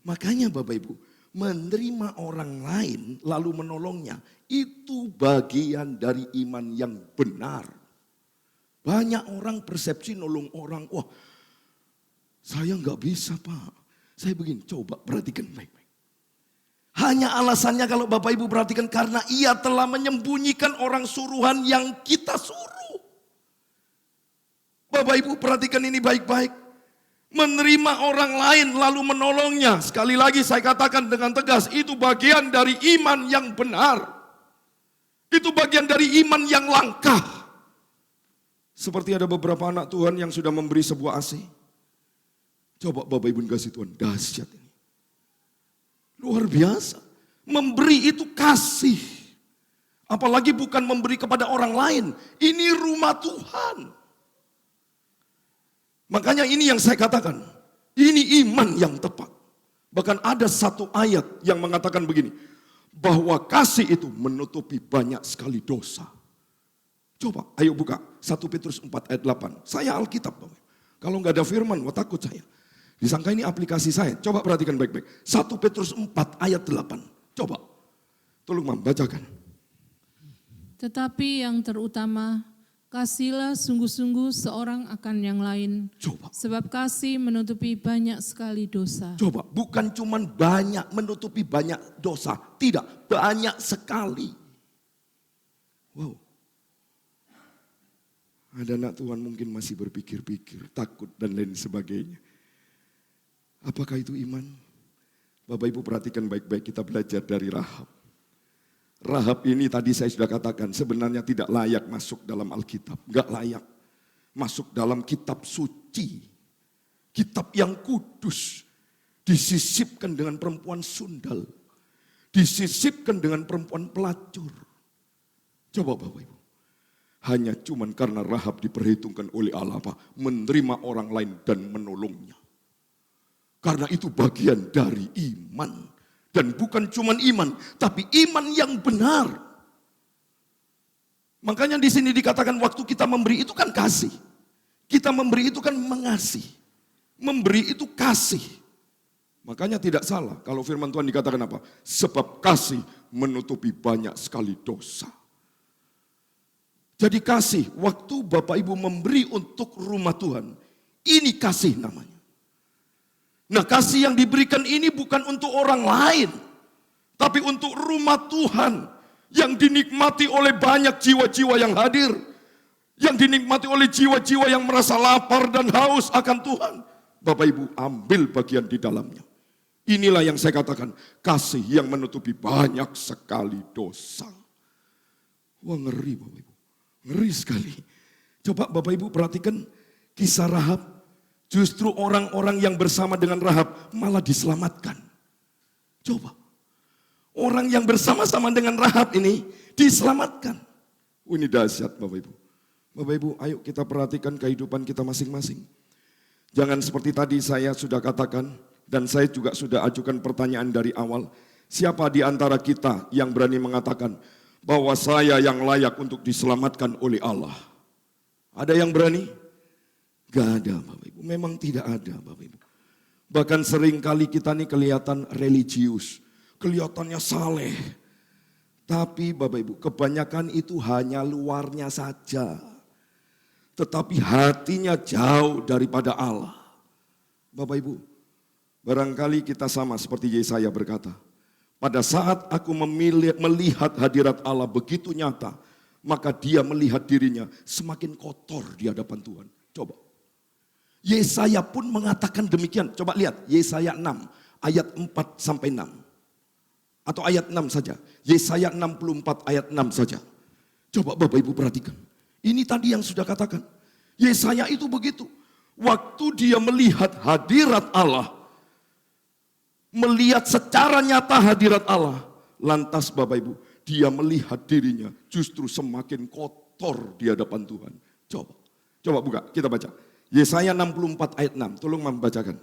Makanya Bapak Ibu, menerima orang lain lalu menolongnya. Itu bagian dari iman yang benar. Banyak orang persepsi nolong orang, wah saya nggak bisa Pak. Saya begini, coba perhatikan baik-baik. Hanya alasannya kalau Bapak Ibu perhatikan karena ia telah menyembunyikan orang suruhan yang kita suruh. Bapak Ibu perhatikan ini baik-baik. Menerima orang lain lalu menolongnya. Sekali lagi saya katakan dengan tegas, itu bagian dari iman yang benar. Itu bagian dari iman yang langkah. Seperti ada beberapa anak Tuhan yang sudah memberi sebuah ASI. Coba Bapak Ibu kasih Tuhan, dahsyat ini. Luar biasa. Memberi itu kasih. Apalagi bukan memberi kepada orang lain. Ini rumah Tuhan. Makanya ini yang saya katakan. Ini iman yang tepat. Bahkan ada satu ayat yang mengatakan begini. Bahwa kasih itu menutupi banyak sekali dosa. Coba, ayo buka 1 Petrus 4 ayat 8. Saya Alkitab. Kalau nggak ada firman, wah takut saya. Disangka ini aplikasi saya. Coba perhatikan baik-baik. 1 Petrus 4 ayat 8. Coba. Tolong Mam, bacakan. Tetapi yang terutama, kasihlah sungguh-sungguh seorang akan yang lain. Coba. Sebab kasih menutupi banyak sekali dosa. Coba, bukan cuman banyak menutupi banyak dosa. Tidak, banyak sekali. Wow. Ada anak Tuhan mungkin masih berpikir-pikir, takut dan lain sebagainya. Apakah itu iman? Bapak Ibu perhatikan baik-baik, kita belajar dari Rahab. Rahab ini tadi saya sudah katakan sebenarnya tidak layak masuk dalam Alkitab. Enggak layak masuk dalam kitab suci. Kitab yang kudus. Disisipkan dengan perempuan sundal. Disisipkan dengan perempuan pelacur. Coba Bapak Ibu. Hanya cuman karena Rahab diperhitungkan oleh Allah apa? Menerima orang lain dan menolongnya. Karena itu bagian dari iman. Dan bukan cuman iman, tapi iman yang benar. Makanya di sini dikatakan waktu kita memberi itu kan kasih. Kita memberi itu kan mengasihi. Memberi itu kasih. Makanya tidak salah kalau firman Tuhan dikatakan apa? Sebab kasih menutupi banyak sekali dosa. Jadi kasih, waktu Bapak Ibu memberi untuk rumah Tuhan, ini kasih namanya. Nah kasih yang diberikan ini bukan untuk orang lain, tapi untuk rumah Tuhan yang dinikmati oleh banyak jiwa-jiwa yang hadir. Yang dinikmati oleh jiwa-jiwa yang merasa lapar dan haus akan Tuhan. Bapak Ibu ambil bagian di dalamnya. Inilah yang saya katakan, kasih yang menutupi banyak sekali dosa. Wah ngeri Bapak Ibu, ngeri sekali. Coba Bapak Ibu perhatikan kisah Rahab. Justru orang-orang yang bersama dengan Rahab malah diselamatkan. Coba. Orang yang bersama-sama dengan Rahab ini diselamatkan. Ini dahsyat Bapak Ibu. Bapak Ibu ayo kita perhatikan kehidupan kita masing-masing. Jangan seperti tadi saya sudah katakan dan saya juga sudah ajukan pertanyaan dari awal. Siapa di antara kita yang berani mengatakan bahwa saya yang layak untuk diselamatkan oleh Allah? Ada yang berani? Gak ada Bapak Ibu, memang tidak ada Bapak Ibu. Bahkan sering kali kita nih kelihatan religius, kelihatannya saleh. Tapi Bapak Ibu, kebanyakan itu hanya luarnya saja. Tetapi hatinya jauh daripada Allah. Bapak Ibu, barangkali kita sama seperti Yesaya berkata, pada saat aku melihat hadirat Allah begitu nyata, maka dia melihat dirinya semakin kotor di hadapan Tuhan. Coba. Yesaya pun mengatakan demikian. Coba lihat Yesaya 6 ayat 4 sampai 6. Atau ayat 6 saja. Yesaya 64 ayat 6 saja. Coba Bapak Ibu perhatikan. Ini tadi yang sudah katakan. Yesaya itu begitu. Waktu dia melihat hadirat Allah, melihat secara nyata hadirat Allah, lantas Bapak Ibu, dia melihat dirinya justru semakin kotor di hadapan Tuhan. Coba buka, kita baca. Yesaya 64 ayat 6, tolong membacakan.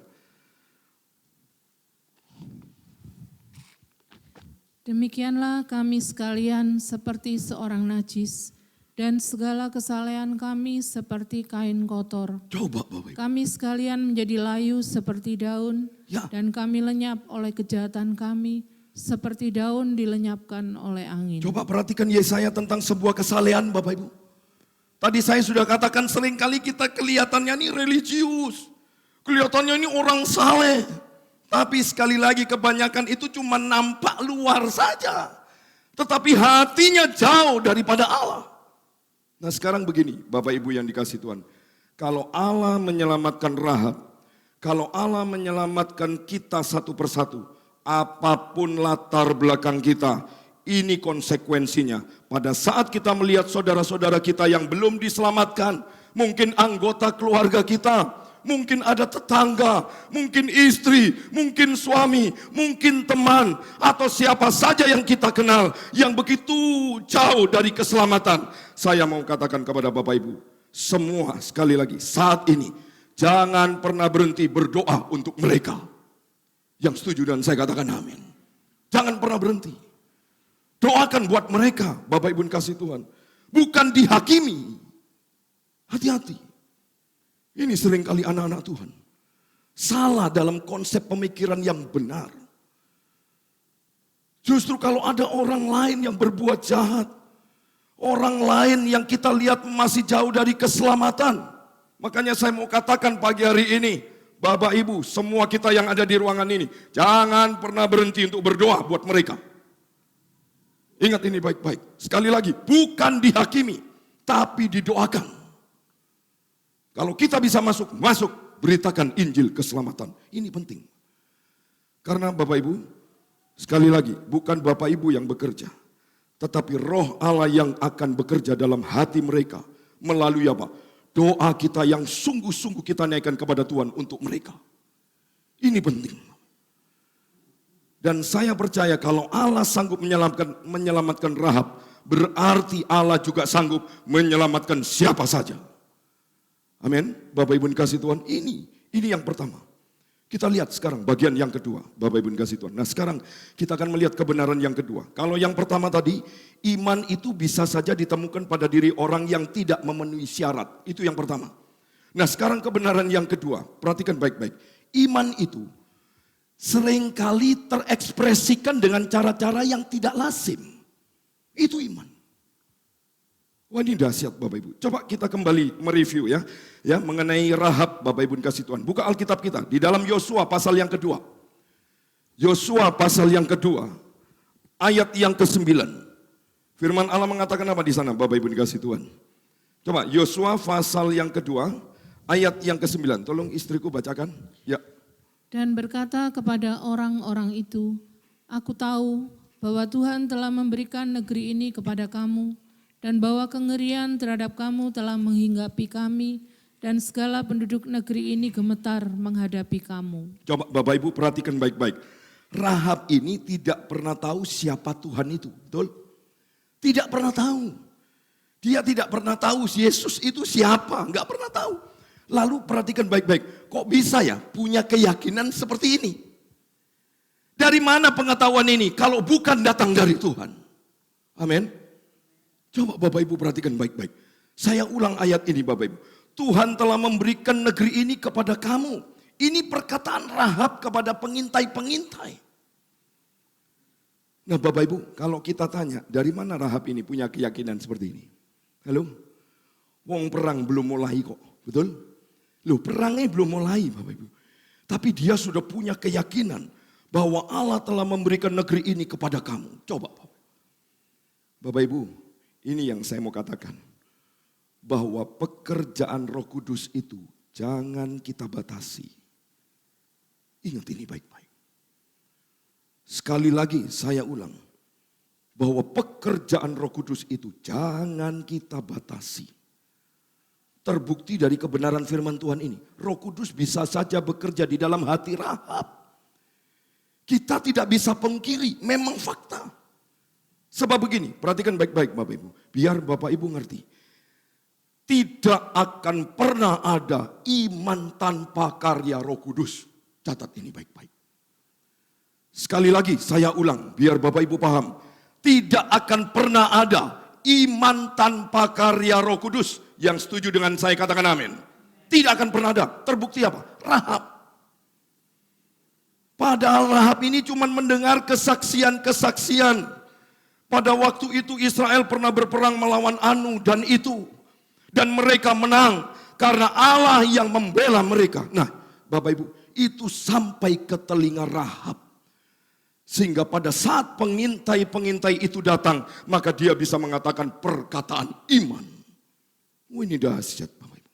Demikianlah kami sekalian seperti seorang najis, dan segala kesalehan kami seperti kain kotor. Coba Bapak Ibu. Kami sekalian menjadi layu seperti daun, Ya. dan kami lenyap oleh kejahatan kami, seperti daun dilenyapkan oleh angin. Coba perhatikan Yesaya tentang sebuah kesalehan Bapak Ibu. Tadi saya sudah katakan seringkali kita kelihatannya ini religius. Kelihatannya ini orang saleh. Tapi sekali lagi kebanyakan itu cuma nampak luar saja. Tetapi hatinya jauh daripada Allah. Nah sekarang begini Bapak Ibu yang dikasih Tuhan. Kalau Allah menyelamatkan Rahab, kalau Allah menyelamatkan kita satu persatu, apapun latar belakang kita, ini konsekuensinya. Pada saat kita melihat saudara-saudara kita yang belum diselamatkan, mungkin anggota keluarga kita, mungkin ada tetangga, mungkin istri, mungkin suami, mungkin teman, atau siapa saja yang kita kenal, yang begitu jauh dari keselamatan. Saya mau katakan kepada Bapak Ibu, semua sekali lagi saat ini, jangan pernah berhenti berdoa untuk mereka. Yang setuju dan saya katakan amin. Jangan pernah berhenti. Doakan buat mereka, Bapak Ibu kasih Tuhan. Bukan dihakimi. Hati-hati. Ini seringkali anak-anak Tuhan salah dalam konsep pemikiran yang benar. Justru kalau ada orang lain yang berbuat jahat, orang lain yang kita lihat masih jauh dari keselamatan, makanya saya mau katakan pagi hari ini, Bapak Ibu, semua kita yang ada di ruangan ini, jangan pernah berhenti untuk berdoa buat mereka. Ingat ini baik-baik. Sekali lagi, bukan dihakimi, tapi didoakan. Kalau kita bisa masuk, beritakan Injil keselamatan. Ini penting. Karena Bapak Ibu, sekali lagi, bukan Bapak Ibu yang bekerja, tetapi Roh Allah yang akan bekerja dalam hati mereka. Melalui apa? Doa kita yang sungguh-sungguh kita naikkan kepada Tuhan untuk mereka. Ini penting. Dan saya percaya kalau Allah sanggup menyelamatkan Rahab, berarti Allah juga sanggup menyelamatkan siapa saja. Amin. Bapak Ibu kasih Tuhan, ini yang pertama. Kita lihat sekarang bagian yang kedua, Bapak Ibu kasih Tuhan. Nah sekarang kita akan melihat kebenaran yang kedua. Kalau yang pertama tadi, iman itu bisa saja ditemukan pada diri orang yang tidak memenuhi syarat. Itu yang pertama. Nah sekarang kebenaran yang kedua, perhatikan baik-baik. Iman itu seringkali terekspresikan dengan cara-cara yang tidak lazim. Itu iman. Wah ini dahsyat Bapak Ibu. Coba kita kembali mereview ya mengenai Rahab Bapak Ibu kasih Tuhan. Buka Alkitab kita di dalam Yosua pasal yang kedua. Yosua pasal yang kedua ayat yang ke-9. Firman Allah mengatakan apa di sana Bapak Ibu kasih Tuhan? Coba Yosua pasal yang kedua ayat yang ke-9. Tolong istriku bacakan. Ya. Dan berkata kepada orang-orang itu, aku tahu bahwa Tuhan telah memberikan negeri ini kepada kamu, dan bahwa kengerian terhadap kamu telah menghinggapi kami, dan segala penduduk negeri ini gemetar menghadapi kamu. Coba Bapak Ibu perhatikan baik-baik. Rahab ini tidak pernah tahu siapa Tuhan itu, betul? Tidak pernah tahu. Dia tidak pernah tahu Yesus itu siapa, enggak pernah tahu. Lalu perhatikan baik-baik, kok bisa ya punya keyakinan seperti ini? Dari mana pengetahuan ini kalau bukan datang dari Tuhan? Amin. Coba Bapak Ibu perhatikan baik-baik. Saya ulang ayat ini Bapak Ibu. Tuhan telah memberikan negeri ini kepada kamu. Ini perkataan Rahab kepada pengintai-pengintai. Nah Bapak Ibu, kalau kita tanya, dari mana Rahab ini punya keyakinan seperti ini? Halo? Wong perang belum mulai kok, betul? Loh, perangnya belum mulai Bapak Ibu. Tapi dia sudah punya keyakinan bahwa Allah telah memberikan negeri ini kepada kamu. Coba Bapak Ibu, ini yang saya mau katakan. Bahwa pekerjaan Roh Kudus itu jangan kita batasi. Ingat ini baik-baik. Sekali lagi saya ulang. Bahwa pekerjaan Roh Kudus itu jangan kita batasi. Terbukti dari kebenaran firman Tuhan ini. Roh Kudus bisa saja bekerja di dalam hati Rahab. Kita tidak bisa pungkiri, memang fakta. Sebab begini, perhatikan baik-baik Bapak Ibu. Biar Bapak Ibu ngerti. Tidak akan pernah ada iman tanpa karya Roh Kudus. Catat ini baik-baik. Sekali lagi saya ulang biar Bapak Ibu paham. Tidak akan pernah ada iman tanpa karya Roh Kudus. Yang setuju dengan saya katakan amin. Tidak akan pernah ada. Terbukti apa? Rahab. Padahal Rahab ini cuma mendengar kesaksian-kesaksian. Pada waktu itu Israel pernah berperang melawan Anu dan itu. Dan mereka menang karena Allah yang membela mereka. Nah Bapak Ibu, itu sampai ke telinga Rahab. Sehingga pada saat pengintai-pengintai itu datang, maka dia bisa mengatakan perkataan iman. Ini dahsyat Bapak Ibu.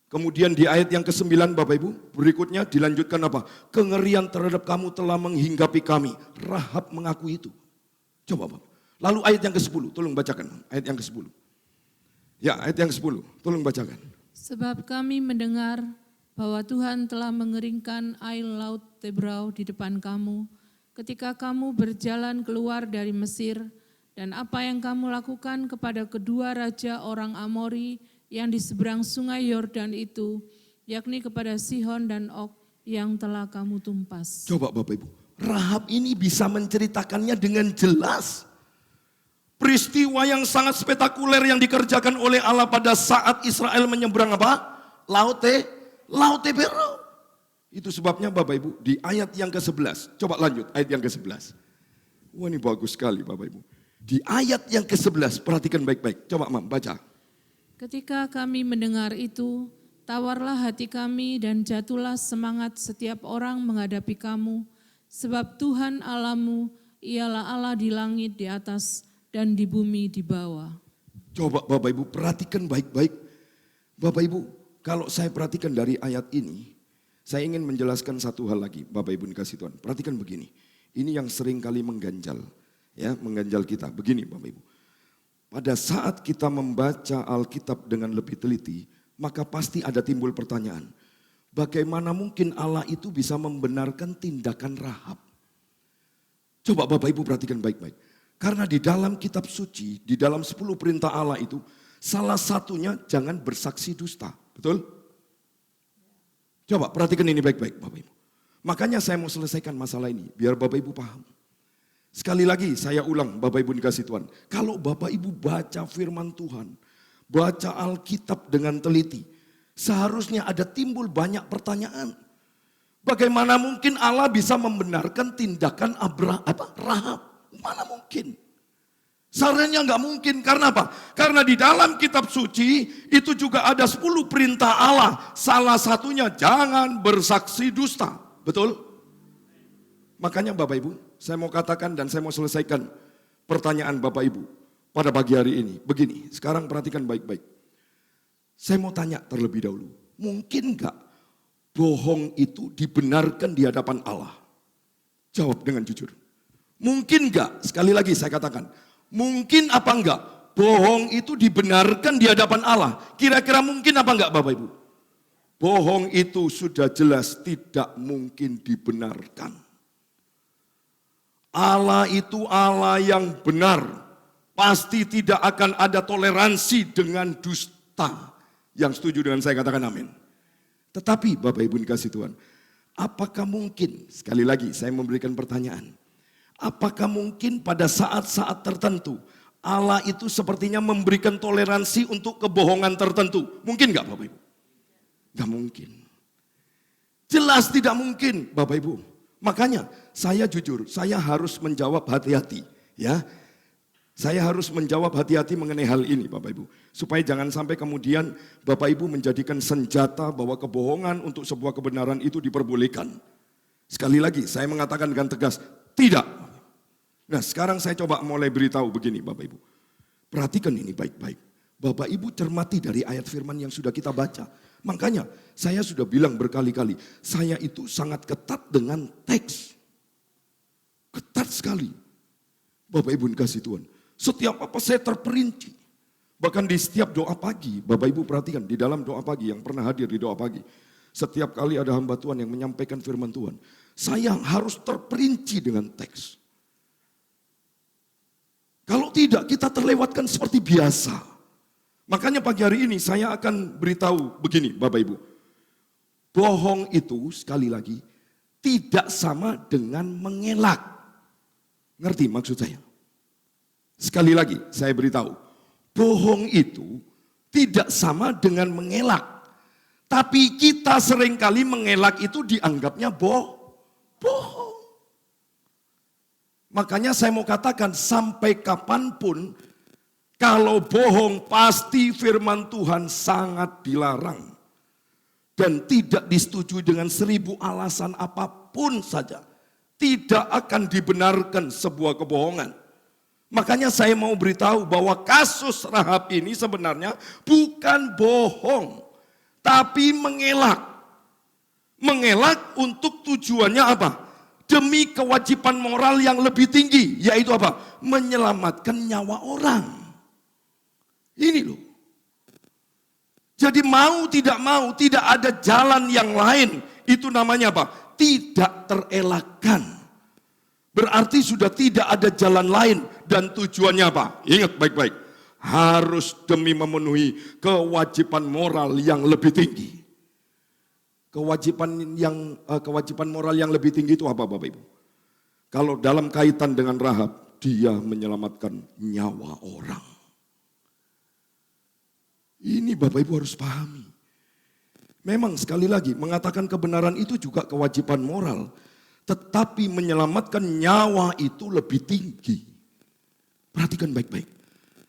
Kemudian di ayat yang ke-9 Bapak Ibu, berikutnya dilanjutkan apa? Kengerian terhadap kamu telah menghinggapi kami. Rahab mengaku itu. Coba Bapak. Lalu ayat yang ke-10, tolong bacakan. Ayat yang ke-10. Ya, ayat yang ke-10, tolong bacakan. Sebab kami mendengar bahwa Tuhan telah mengeringkan air laut Tebrau di depan kamu, ketika kamu berjalan keluar dari Mesir, dan apa yang kamu lakukan kepada kedua raja orang Amori yang di seberang sungai Yordan itu, yakni kepada Sihon dan Og yang telah kamu tumpas. Coba Bapak Ibu, Rahab ini bisa menceritakannya dengan jelas. Peristiwa yang sangat spektakuler yang dikerjakan oleh Allah pada saat Israel menyeberang apa? Laut Tebrau. Itu sebabnya Bapak Ibu di ayat yang ke-11. Coba lanjut ayat yang ke-11. Wah ini bagus sekali Bapak Ibu. Di ayat yang ke-11 perhatikan baik-baik. Coba Mam baca. Ketika kami mendengar itu, tawarlah hati kami dan jatuhlah semangat setiap orang menghadapi kamu. Sebab Tuhan Allahmu ialah Allah di langit di atas dan di bumi di bawah. Coba Bapak Ibu perhatikan baik-baik. Bapak Ibu, kalau saya perhatikan dari ayat ini, saya ingin menjelaskan satu hal lagi. Bapak Ibu dikasih Tuhan, perhatikan begini. Ini yang sering kali mengganjal, ya, mengganjal kita. Begini Bapak Ibu. Pada saat kita membaca Alkitab dengan lebih teliti, maka pasti ada timbul pertanyaan. Bagaimana mungkin Allah itu bisa membenarkan tindakan Rahab? Coba Bapak Ibu perhatikan baik-baik. Karena di dalam kitab suci, di dalam 10 perintah Allah itu, salah satunya jangan bersaksi dusta. Betul? Coba perhatikan ini baik-baik Bapak Ibu. Makanya saya mau selesaikan masalah ini, biar Bapak Ibu paham. Sekali lagi saya ulang Bapak Ibu dikasih Tuhan. Kalau Bapak Ibu baca firman Tuhan, baca Alkitab dengan teliti, seharusnya ada timbul banyak pertanyaan. Bagaimana mungkin Allah bisa membenarkan tindakan Rahab? Mana mungkin? Seharusnya nggak mungkin, karena apa? Karena di dalam kitab suci itu juga ada 10 perintah Allah. Salah satunya jangan bersaksi dusta. Betul? Makanya Bapak Ibu, saya mau katakan dan saya mau selesaikan pertanyaan Bapak Ibu pada pagi hari ini. Begini, sekarang perhatikan baik-baik. Saya mau tanya terlebih dahulu. Mungkin nggak bohong itu dibenarkan di hadapan Allah? Jawab dengan jujur. Mungkin enggak, sekali lagi saya katakan, mungkin apa enggak, bohong itu dibenarkan di hadapan Allah. Kira-kira mungkin apa enggak Bapak Ibu? Bohong itu sudah jelas tidak mungkin dibenarkan. Allah itu Allah yang benar, pasti tidak akan ada toleransi dengan dusta. Yang setuju dengan saya katakan amin. Tetapi Bapak Ibu dikasih Tuhan, apakah mungkin, sekali lagi saya memberikan pertanyaan, apakah mungkin pada saat-saat tertentu Allah itu sepertinya memberikan toleransi untuk kebohongan tertentu? Mungkin enggak Bapak Ibu? Enggak mungkin. Jelas tidak mungkin, Bapak Ibu. Makanya saya jujur, saya harus menjawab hati-hati, ya. Saya harus menjawab hati-hati mengenai hal ini, Bapak Ibu. Supaya jangan sampai kemudian Bapak Ibu menjadikan senjata bahwa kebohongan untuk sebuah kebenaran itu diperbolehkan. Sekali lagi, saya mengatakan dengan tegas, tidak. Nah, sekarang saya coba mulai beritahu begini, Bapak Ibu. Perhatikan ini baik-baik. Bapak Ibu cermati dari ayat firman yang sudah kita baca. Makanya saya sudah bilang berkali-kali, saya itu sangat ketat dengan teks. Ketat sekali. Bapak Ibu dikasih Tuhan. Setiap apa saya terperinci. Bahkan di setiap doa pagi, Bapak Ibu perhatikan di dalam doa pagi yang pernah hadir di doa pagi. Setiap kali ada hamba Tuhan yang menyampaikan firman Tuhan. Saya harus terperinci dengan teks. Kalau tidak kita terlewatkan seperti biasa. Makanya pagi hari ini saya akan beritahu begini Bapak Ibu. Bohong itu sekali lagi tidak sama dengan mengelak. Ngerti maksud saya? Sekali lagi saya beritahu. Bohong itu tidak sama dengan mengelak. Tapi kita seringkali mengelak itu dianggapnya bohong. Makanya saya mau katakan sampai kapanpun kalau bohong pasti firman Tuhan sangat dilarang. Dan tidak disetujui dengan 1000 alasan apapun saja. Tidak akan dibenarkan sebuah kebohongan. Makanya saya mau beritahu bahwa kasus Rahab ini sebenarnya bukan bohong. Tapi mengelak. Mengelak untuk tujuannya apa? Demi kewajiban moral yang lebih tinggi. Yaitu apa? Menyelamatkan nyawa orang. Ini loh. Jadi mau tidak mau, tidak ada jalan yang lain. Itu namanya apa? Tidak terelakkan. Berarti sudah tidak ada jalan lain. Dan tujuannya apa? Ingat baik-baik. Harus demi memenuhi kewajiban moral yang lebih tinggi. Kewajiban moral yang lebih tinggi itu apa Bapak Ibu? Kalau dalam kaitan dengan Rahab, dia menyelamatkan nyawa orang. Ini Bapak Ibu harus pahami. Memang sekali lagi mengatakan kebenaran itu juga kewajiban moral. Tetapi menyelamatkan nyawa itu lebih tinggi. Perhatikan baik-baik.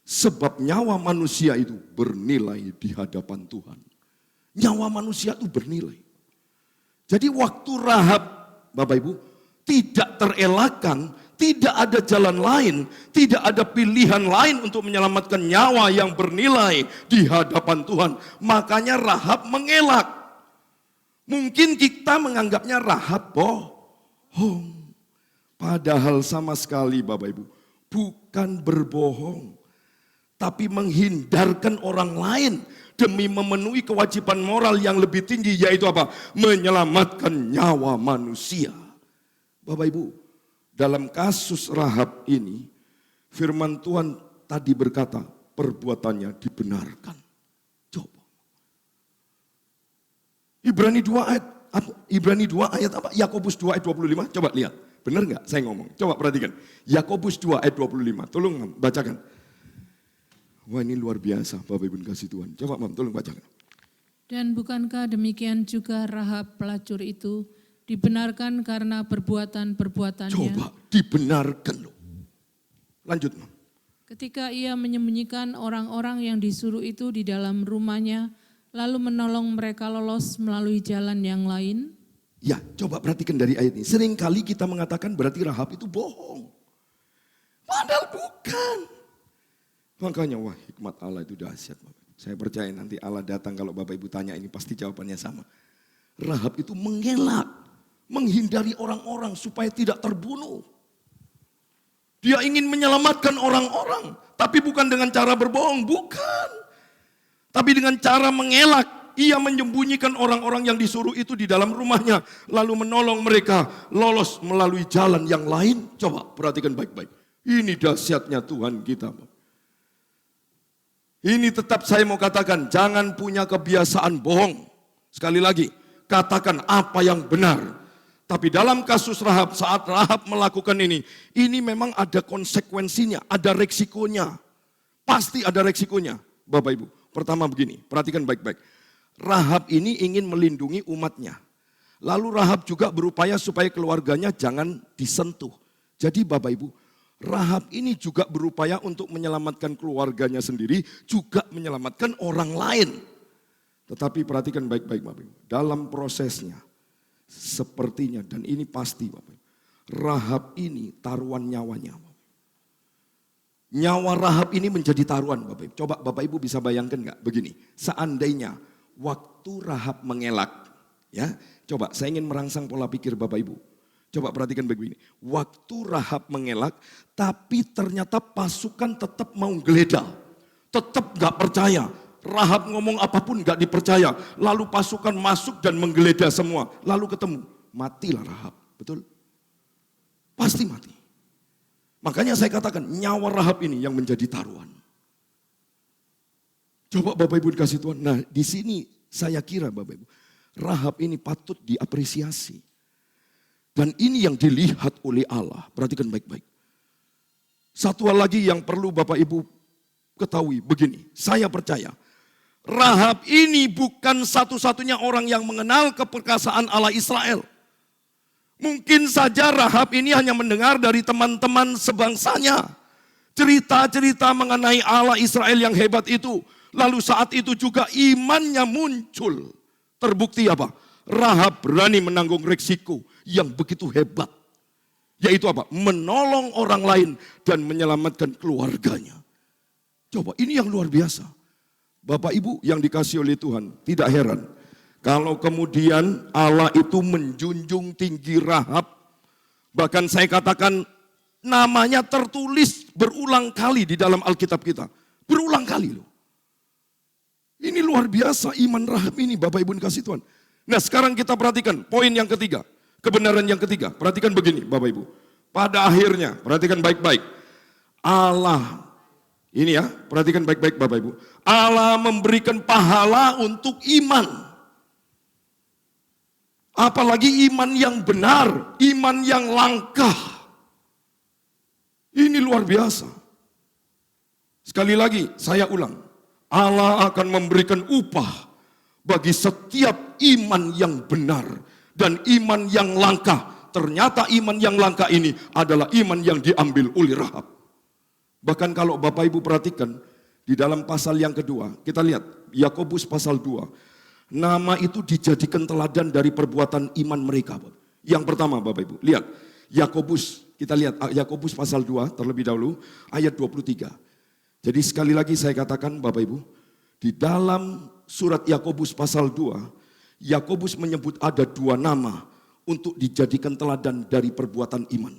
Sebab nyawa manusia itu bernilai di hadapan Tuhan. Nyawa manusia itu bernilai. Jadi waktu Rahab, Bapak Ibu, tidak terelakkan, tidak ada jalan lain, tidak ada pilihan lain untuk menyelamatkan nyawa yang bernilai di hadapan Tuhan. Makanya Rahab mengelak. Mungkin kita menganggapnya Rahab bohong. Padahal sama sekali Bapak Ibu, bukan berbohong. Tapi menghindarkan orang lain demi memenuhi kewajiban moral yang lebih tinggi, yaitu apa? Menyelamatkan nyawa manusia. Bapak Ibu, dalam kasus Rahab ini, firman Tuhan tadi berkata, perbuatannya dibenarkan. Coba. Ibrani 2 ayat apa? Yakobus 2 ayat 25, coba lihat. Benar nggak saya ngomong? Coba perhatikan. Yakobus 2 ayat 25, tolong bacakan. Wah ini luar biasa Bapak Ibu kasih Tuhan. Coba Mam, tolong bacakan. Dan bukankah demikian juga Rahab pelacur itu dibenarkan karena perbuatan-perbuatannya? Coba dibenarkan loh. Lanjut Mam. Ketika ia menyembunyikan orang-orang yang disuruh itu di dalam rumahnya, lalu menolong mereka lolos melalui jalan yang lain. Ya coba perhatikan dari ayat ini. Seringkali kita mengatakan berarti Rahab itu bohong. Padahal bukan. Makanya wah hikmat Allah itu dahsyat. Saya percaya nanti Allah datang kalau Bapak Ibu tanya ini pasti jawabannya sama. Rahab itu mengelak, menghindari orang-orang supaya tidak terbunuh. Dia ingin menyelamatkan orang-orang, tapi bukan dengan cara berbohong, bukan. Tapi dengan cara mengelak, ia menyembunyikan orang-orang yang disuruh itu di dalam rumahnya, lalu menolong mereka lolos melalui jalan yang lain. Coba perhatikan baik-baik. Ini dahsyatnya Tuhan kita. Ini tetap saya mau katakan, jangan punya kebiasaan bohong. Sekali lagi, katakan apa yang benar. Tapi dalam kasus Rahab, saat Rahab melakukan ini memang ada konsekuensinya, ada resikonya. Pasti ada resikonya, Bapak Ibu. Pertama begini, perhatikan baik-baik. Rahab ini ingin melindungi umatnya. Lalu Rahab juga berupaya supaya keluarganya jangan disentuh. Jadi Bapak Ibu, Rahab ini juga berupaya untuk menyelamatkan keluarganya sendiri, juga menyelamatkan orang lain. Tetapi perhatikan baik-baik Bapak Ibu, dalam prosesnya sepertinya, dan ini pasti Bapak Ibu, Rahab ini taruhan nyawanya. Nyawa Rahab ini menjadi taruhan Bapak Ibu. Coba Bapak Ibu bisa bayangkan enggak begini, seandainya waktu Rahab mengelak, ya, coba saya ingin merangsang pola pikir Bapak Ibu. Coba perhatikan begini, waktu Rahab mengelak, tapi ternyata pasukan tetap mau geledah, tetap gak percaya. Rahab ngomong apapun gak dipercaya, lalu pasukan masuk dan menggeledah semua, lalu ketemu, matilah Rahab, betul? Pasti mati. Makanya saya katakan nyawa Rahab ini yang menjadi taruhan. Coba Bapak Ibu dikasih Tuhan, nah di sini saya kira Bapak Ibu, Rahab ini patut diapresiasi. Dan ini yang dilihat oleh Allah. Perhatikan baik-baik. Satu hal lagi yang perlu Bapak Ibu ketahui begini. Saya percaya Rahab ini bukan satu-satunya orang yang mengenal keperkasaan Allah Israel. Mungkin saja Rahab ini hanya mendengar dari teman-teman sebangsanya. Cerita-cerita mengenai Allah Israel yang hebat itu. Lalu saat itu juga imannya muncul. Terbukti apa? Rahab berani menanggung resiko yang begitu hebat. Yaitu apa? Menolong orang lain dan menyelamatkan keluarganya. Coba ini yang luar biasa. Bapak Ibu yang dikasih oleh Tuhan, tidak heran kalau kemudian Allah itu menjunjung tinggi Rahab. Bahkan saya katakan namanya tertulis berulang kali di dalam Alkitab kita. Berulang kali loh. Ini luar biasa iman Rahab ini Bapak Ibu dikasih Tuhan. Nah sekarang kita perhatikan poin yang ketiga, kebenaran yang ketiga. Perhatikan begini Bapak Ibu. Pada akhirnya, perhatikan baik-baik. Allah, ini ya, perhatikan baik-baik Bapak Ibu. Allah memberikan pahala untuk iman. Apalagi iman yang benar, iman yang langkah. Ini luar biasa. Sekali lagi saya ulang. Allah akan memberikan upah bagi setiap iman yang benar dan iman yang langkah. Ternyata iman yang langkah ini adalah iman yang diambil oleh Rahab. Bahkan kalau Bapak Ibu perhatikan di dalam pasal yang kedua, kita lihat Yakobus pasal 2. Nama itu dijadikan teladan dari perbuatan iman mereka. Yang pertama Bapak Ibu, lihat Yakobus, kita lihat Yakobus pasal 2 terlebih dahulu ayat 23. Jadi sekali lagi saya katakan Bapak Ibu, di dalam surat Yakobus pasal 2, Yakobus menyebut ada 2 nama untuk dijadikan teladan dari perbuatan iman.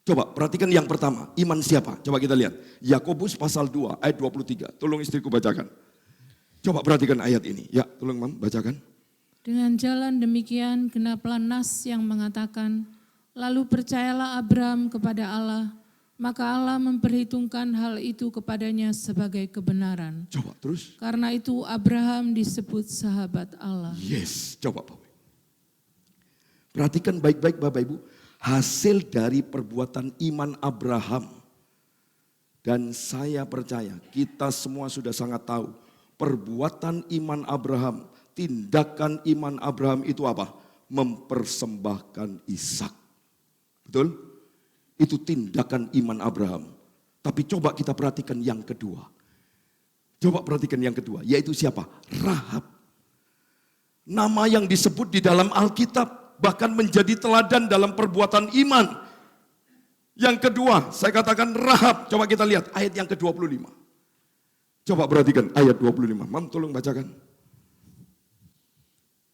Coba perhatikan yang pertama, iman siapa? Coba kita lihat. Yakobus pasal 2 ayat 23. Tolong istriku bacakan. Coba perhatikan ayat ini. Ya, tolong Mam, bacakan. Dengan jalan demikian genaplah nas yang mengatakan, lalu percayalah Abraham kepada Allah, maka Allah memperhitungkan hal itu kepadanya sebagai kebenaran. Coba terus. Karena itu Abraham disebut sahabat Allah. Yes, coba Bapak. Perhatikan baik-baik Bapak Ibu. Hasil dari perbuatan iman Abraham. Dan saya percaya kita semua sudah sangat tahu. Perbuatan iman Abraham, tindakan iman Abraham itu apa? Mempersembahkan Ishak. Betul? Itu tindakan iman Abraham. Tapi coba kita perhatikan yang kedua. Coba perhatikan yang kedua, yaitu siapa? Rahab. Nama yang disebut di dalam Alkitab, bahkan menjadi teladan dalam perbuatan iman. Yang kedua, saya katakan Rahab. Coba kita lihat ayat yang ke-25. Coba perhatikan ayat 25. Mam, tolong bacakan.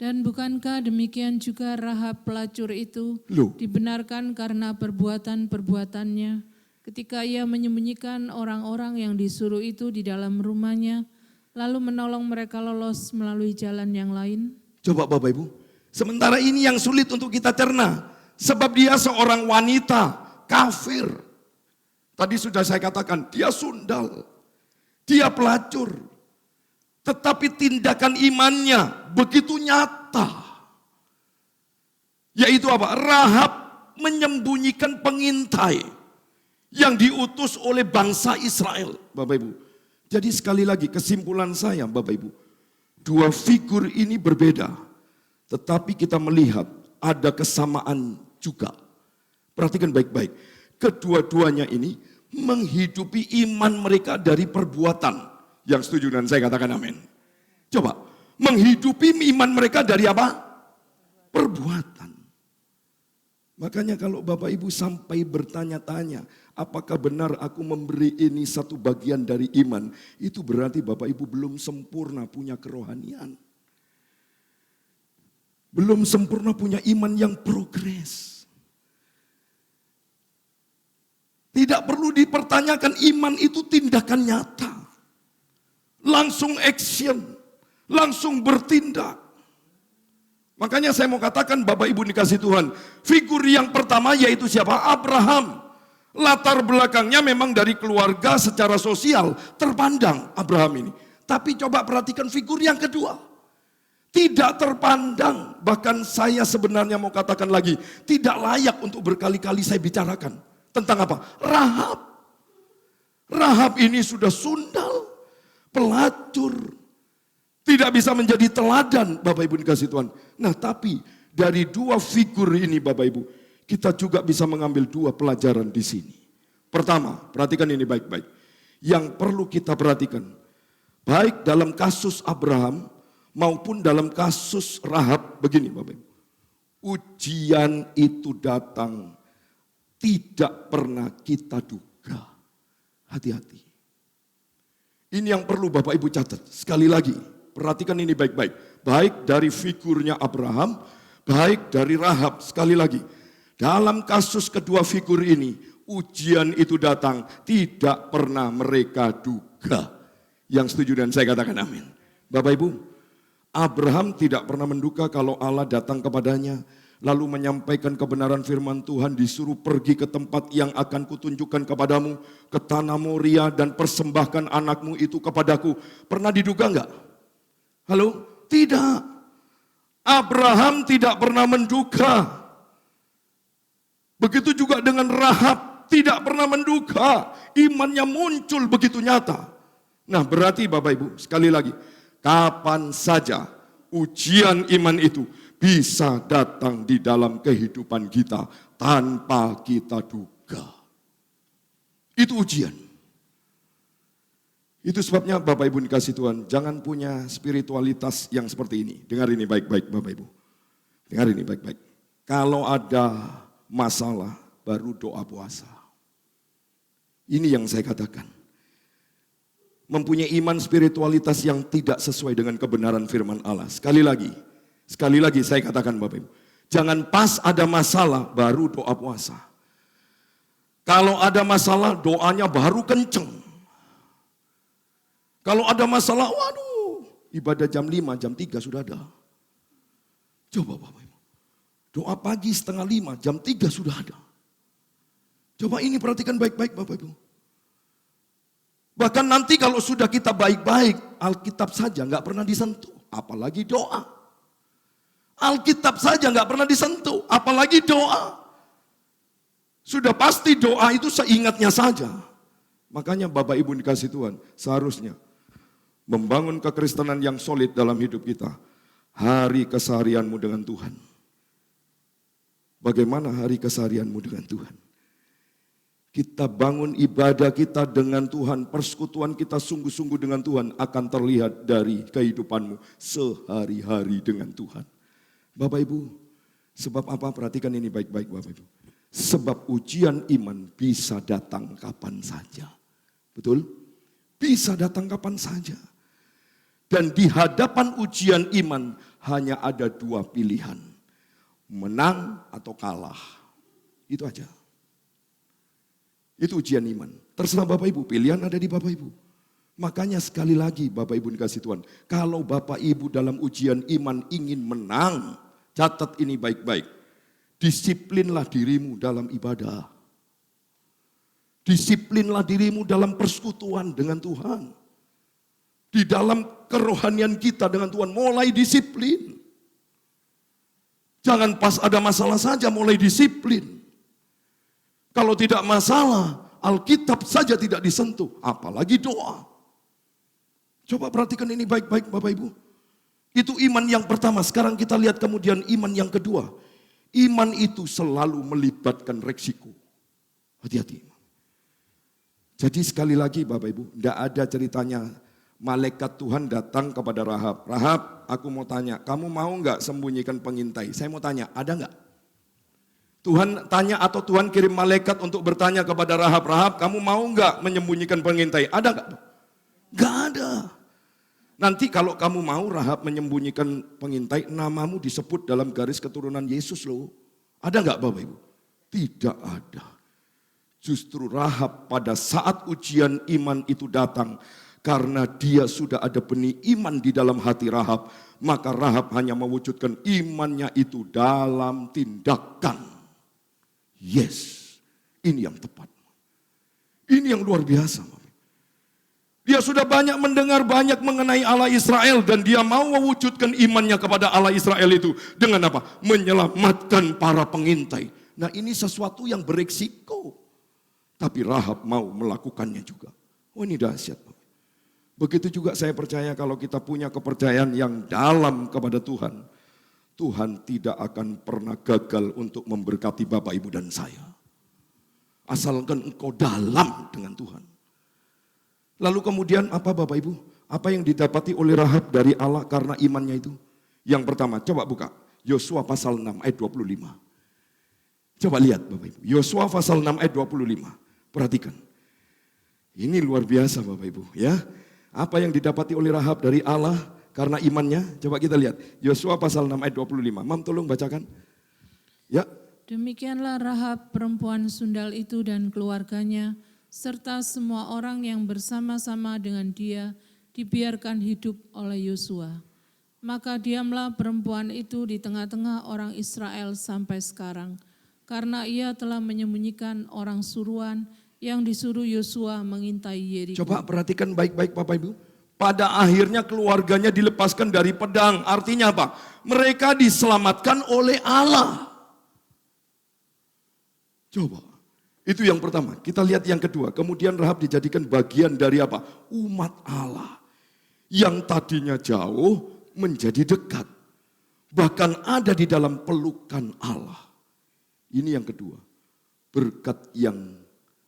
Dan bukankah demikian juga Rahab pelacur itu dibenarkan karena perbuatan-perbuatannya ketika ia menyembunyikan orang-orang yang disuruh itu di dalam rumahnya, lalu menolong mereka lolos melalui jalan yang lain? Coba Bapak Ibu, sementara ini yang sulit untuk kita cerna, sebab dia seorang wanita kafir. Tadi sudah saya katakan, dia sundal, dia pelacur. Tetapi tindakan imannya begitu nyata. Yaitu apa? Rahab menyembunyikan pengintai yang diutus oleh bangsa Israel, Bapak Ibu. Jadi sekali lagi kesimpulan saya Bapak Ibu, dua figur ini berbeda. Tetapi kita melihat ada kesamaan juga. Perhatikan baik-baik. Kedua-duanya ini menghidupi iman mereka dari perbuatan. Yang setuju dan saya katakan amin. Coba, menghidupi iman mereka dari apa? Perbuatan. Makanya kalau Bapak Ibu sampai bertanya-tanya, apakah benar aku memberi ini satu bagian dari iman, itu berarti Bapak Ibu belum sempurna punya kerohanian. Belum sempurna punya iman yang progres. Tidak perlu dipertanyakan, iman itu tindakan nyata. Langsung action, langsung bertindak. Makanya saya mau katakan Bapak Ibu dikasih Tuhan, figur yang pertama yaitu siapa? Abraham. Latar belakangnya memang dari keluarga secara sosial terpandang Abraham ini. Tapi coba perhatikan figur yang kedua. Tidak terpandang, bahkan saya sebenarnya mau katakan lagi, tidak layak untuk berkali-kali saya bicarakan. Tentang apa? Rahab. Rahab ini sudah sundal, pelacur. Tidak bisa menjadi teladan Bapak Ibu dikasih Tuhan. Nah tapi dari dua figur ini Bapak Ibu, kita juga bisa mengambil dua pelajaran di sini. Pertama, perhatikan ini baik-baik. Yang perlu kita perhatikan, baik dalam kasus Abraham maupun dalam kasus Rahab, begini Bapak Ibu. Ujian itu datang tidak pernah kita duga. Hati-hati. Ini yang perlu Bapak Ibu catat. Sekali lagi, perhatikan ini baik-baik. Baik dari figurnya Abraham, baik dari Rahab. Sekali lagi, dalam kasus kedua figur ini, ujian itu datang tidak pernah mereka duga. Yang setuju dan saya katakan amin. Bapak Ibu, Abraham tidak pernah menduga kalau Allah datang kepadanya, lalu menyampaikan kebenaran firman Tuhan, disuruh pergi ke tempat yang akan kutunjukkan kepadamu, ke tanah Moria, dan persembahkan anakmu itu kepadaku. Pernah diduga enggak? Halo? Tidak. Abraham tidak pernah menduga. Begitu juga dengan Rahab, tidak pernah menduga. Imannya muncul begitu nyata. Nah berarti Bapak Ibu, sekali lagi, kapan saja ujian iman itu bisa datang di dalam kehidupan kita tanpa kita duga. Itu ujian. Itu sebabnya Bapak Ibu dikasih Tuhan, jangan punya spiritualitas yang seperti ini. Dengar ini baik-baik Bapak Ibu. Dengar ini baik-baik. Kalau ada masalah, baru doa puasa. Ini yang saya katakan. Mempunyai iman spiritualitas yang tidak sesuai dengan kebenaran firman Allah. Sekali lagi saya katakan Bapak Ibu, jangan pas ada masalah baru doa puasa. Kalau ada masalah doanya baru kenceng. Kalau ada masalah, waduh, ibadah jam 5, jam 3 sudah ada. Coba Bapak Ibu, doa pagi 4:30, jam 3 sudah ada. Coba ini perhatikan baik-baik Bapak Ibu. Bahkan nanti kalau sudah kita baik-baik, Alkitab saja nggak pernah disentuh, apalagi doa. Alkitab saja nggak pernah disentuh, apalagi doa. Sudah pasti doa itu seingatnya saja. Makanya Bapak Ibu dikasih Tuhan, seharusnya membangun kekristenan yang solid dalam hidup kita. Hari keseharianmu dengan Tuhan. Bagaimana hari keseharianmu dengan Tuhan? Kita bangun ibadah kita dengan Tuhan, persekutuan kita sungguh-sungguh dengan Tuhan akan terlihat dari kehidupanmu sehari-hari dengan Tuhan. Bapak Ibu, sebab apa? Perhatikan ini baik-baik Bapak Ibu. Sebab ujian iman bisa datang kapan saja. Betul? Bisa datang kapan saja. Dan di hadapan ujian iman hanya ada dua pilihan. Menang atau kalah. Itu aja. Itu ujian iman. Terserah Bapak Ibu, pilihan ada di Bapak Ibu. Makanya sekali lagi Bapak Ibu dikasih Tuhan, kalau Bapak Ibu dalam ujian iman ingin menang, catat ini baik-baik. Disiplinlah dirimu dalam ibadah. Disiplinlah dirimu dalam persekutuan dengan Tuhan. Di dalam kerohanian kita dengan Tuhan, mulai disiplin. Jangan pas ada masalah saja mulai disiplin. Kalau tidak masalah, Alkitab saja tidak disentuh, apalagi doa. Coba perhatikan ini baik-baik Bapak Ibu. Itu iman yang pertama. Sekarang kita lihat kemudian iman yang kedua. Iman itu selalu melibatkan resiko. Hati-hati. Jadi sekali lagi Bapak Ibu, tidak ada ceritanya malaikat Tuhan datang kepada Rahab. Rahab, aku mau tanya, kamu mau enggak sembunyikan pengintai? Saya mau tanya, ada enggak? Tuhan tanya atau Tuhan kirim malaikat untuk bertanya kepada Rahab, Rahab, kamu mau enggak menyembunyikan pengintai? Ada enggak? Enggak ada. Nanti kalau kamu mau Rahab menyembunyikan pengintai, namamu disebut dalam garis keturunan Yesus loh. Ada enggak Bapak Ibu? Tidak ada. Justru Rahab pada saat ujian iman itu datang, karena dia sudah ada benih iman di dalam hati Rahab, maka Rahab hanya mewujudkan imannya itu dalam tindakan. Yes, ini yang tepat. Ini yang luar biasa. Dia sudah banyak mendengar banyak mengenai Allah Israel dan dia mau mewujudkan imannya kepada Allah Israel itu dengan apa? Menyelamatkan para pengintai. Nah, ini sesuatu yang beresiko. Tapi Rahab mau melakukannya juga. Oh, ini dahsyat. Begitu juga saya percaya kalau kita punya kepercayaan yang dalam kepada Tuhan, Tuhan tidak akan pernah gagal untuk memberkati Bapak, Ibu, dan saya. Asalkan engkau dalam dengan Tuhan. Lalu kemudian apa Bapak Ibu? Apa yang didapati oleh Rahab dari Allah karena imannya itu? Yang pertama, coba buka. Yosua pasal 6 ayat 25. Coba lihat Bapak Ibu. Yosua pasal 6 ayat 25. Perhatikan. Ini luar biasa Bapak Ibu ya. Apa yang didapati oleh Rahab dari Allah karena imannya? Coba kita lihat. Yosua pasal 6 ayat 25. Mam tolong bacakan. Ya. Demikianlah Rahab perempuan sundal itu dan keluarganya, serta semua orang yang bersama-sama dengan dia dibiarkan hidup oleh Yosua. Maka diamlah perempuan itu di tengah-tengah orang Israel sampai sekarang, karena ia telah menyembunyikan orang suruhan yang disuruh Yosua mengintai Yeriko. Coba perhatikan baik-baik Bapak Ibu. Pada akhirnya keluarganya dilepaskan dari pedang. Artinya apa? Mereka diselamatkan oleh Allah. Coba. Itu yang pertama. Kita lihat yang kedua. Kemudian Rahab dijadikan bagian dari apa? Umat Allah. Yang tadinya jauh menjadi dekat. Bahkan ada di dalam pelukan Allah. Ini yang kedua. Berkat yang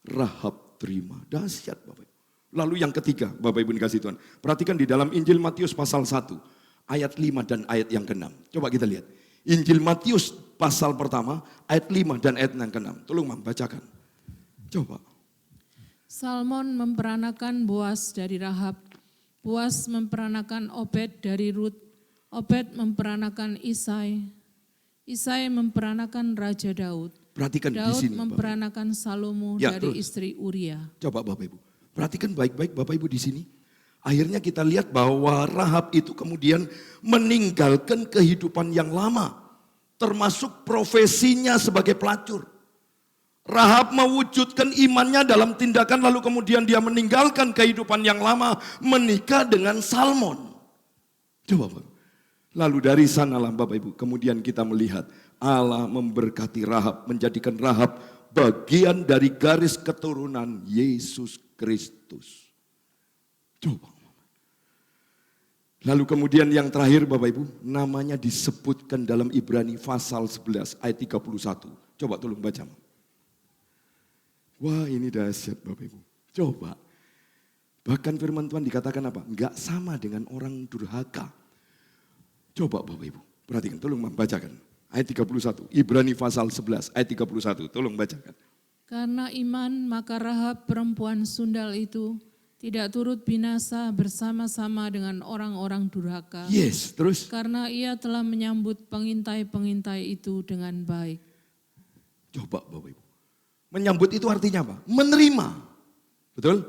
Rahab terima. Dahsyat Bapak Ibu. Lalu yang ketiga, Bapak Ibu dikasih Tuhan. Perhatikan di dalam Injil Matius pasal 1. Ayat 5 dan ayat yang ke-6. Coba kita lihat. Injil Matius pasal pertama, ayat 5 dan ayat yang ke-6. Tolong Mam, bacakan. Coba. Salmon memperanakan Boas dari Rahab. Boas memperanakan Obed dari Rut. Obed memperanakan Isai. Isai memperanakan Raja Daud. Perhatikan di Daud sini. memperanakan Salomo Ya, dari terus. istri Uria. Coba Bapak Ibu. Perhatikan baik-baik Bapak Ibu di sini. Akhirnya kita lihat bahwa Rahab itu kemudian meninggalkan kehidupan yang lama. Termasuk profesinya sebagai pelacur. Rahab mewujudkan imannya dalam tindakan lalu kemudian dia meninggalkan kehidupan yang lama. Menikah dengan Salmon. Coba Bapak. Lalu dari sanalah Bapak Ibu kemudian kita melihat Allah memberkati Rahab. Menjadikan Rahab bagian dari garis keturunan Yesus Kristus. Coba. Lalu kemudian yang terakhir Bapak Ibu, namanya disebutkan dalam Ibrani pasal 11 ayat 31. Coba tolong baca. Wah ini dahsyat Bapak Ibu. Coba. Bahkan firman Tuhan dikatakan apa? Enggak sama dengan orang durhaka. Coba Bapak Ibu, perhatikan, tolong bacakan. Ayat 31, Ibrani pasal 11 ayat 31, tolong bacakan. Karena iman maka Rahab perempuan sundal itu tidak turut binasa bersama-sama dengan orang-orang durhaka. Yes, terus. Karena ia telah menyambut pengintai-pengintai itu dengan baik. Coba Bapak Ibu. Menyambut itu artinya apa? Menerima. Betul?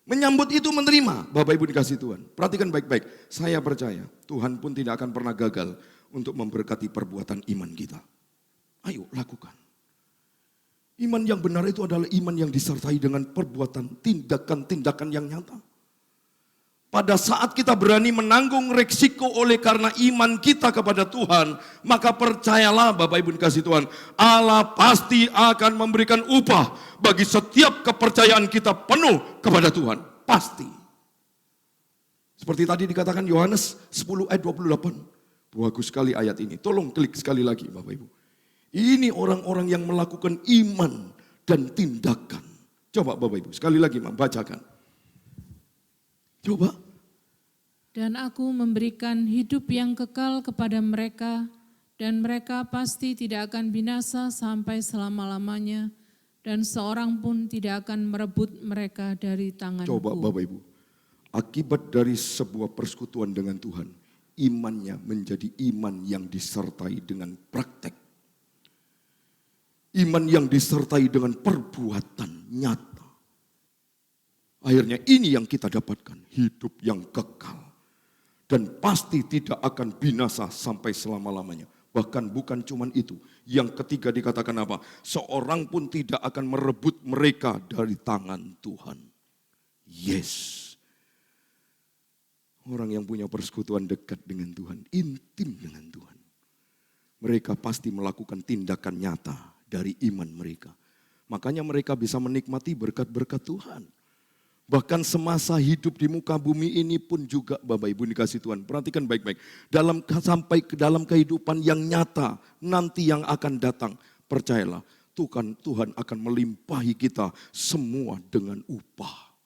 Menyambut itu menerima. Bapak Ibu dikasih Tuhan. Perhatikan baik-baik. Saya percaya Tuhan pun tidak akan pernah gagal untuk memberkati perbuatan iman kita. Ayo lakukan. Iman yang benar itu adalah iman yang disertai dengan perbuatan, tindakan-tindakan yang nyata. Pada saat kita berani menanggung resiko oleh karena iman kita kepada Tuhan, maka percayalah Bapak Ibu dikasih Tuhan, Allah pasti akan memberikan upah bagi setiap kepercayaan kita penuh kepada Tuhan. Pasti. Seperti tadi dikatakan Yohanes 10 ayat 28. Bagus sekali ayat ini. Tolong klik sekali lagi Bapak Ibu. Ini orang-orang yang melakukan iman dan tindakan. Coba Bapak Ibu, sekali lagi bacakan. Coba. Dan aku memberikan hidup yang kekal kepada mereka, dan mereka pasti tidak akan binasa sampai selama-lamanya, dan seorang pun tidak akan merebut mereka dari tanganku. Coba Bapak Ibu, akibat dari sebuah persekutuan dengan Tuhan, imannya menjadi iman yang disertai dengan praktek. Iman yang disertai dengan perbuatan nyata. Akhirnya ini yang kita dapatkan, hidup yang kekal. Dan pasti tidak akan binasa sampai selama-lamanya. Bahkan bukan cuman itu. Yang ketiga dikatakan apa? Seorang pun tidak akan merebut mereka dari tangan Tuhan. Yes. Orang yang punya persekutuan dekat dengan Tuhan, intim dengan Tuhan. Mereka pasti melakukan tindakan nyata dari iman mereka. Makanya mereka bisa menikmati berkat-berkat Tuhan. Bahkan semasa hidup di muka bumi ini pun juga Bapak Ibu dikasih Tuhan. Perhatikan baik-baik. Sampai ke dalam kehidupan yang nyata nanti yang akan datang. Percayalah Tuhan akan melimpahi kita semua dengan upah.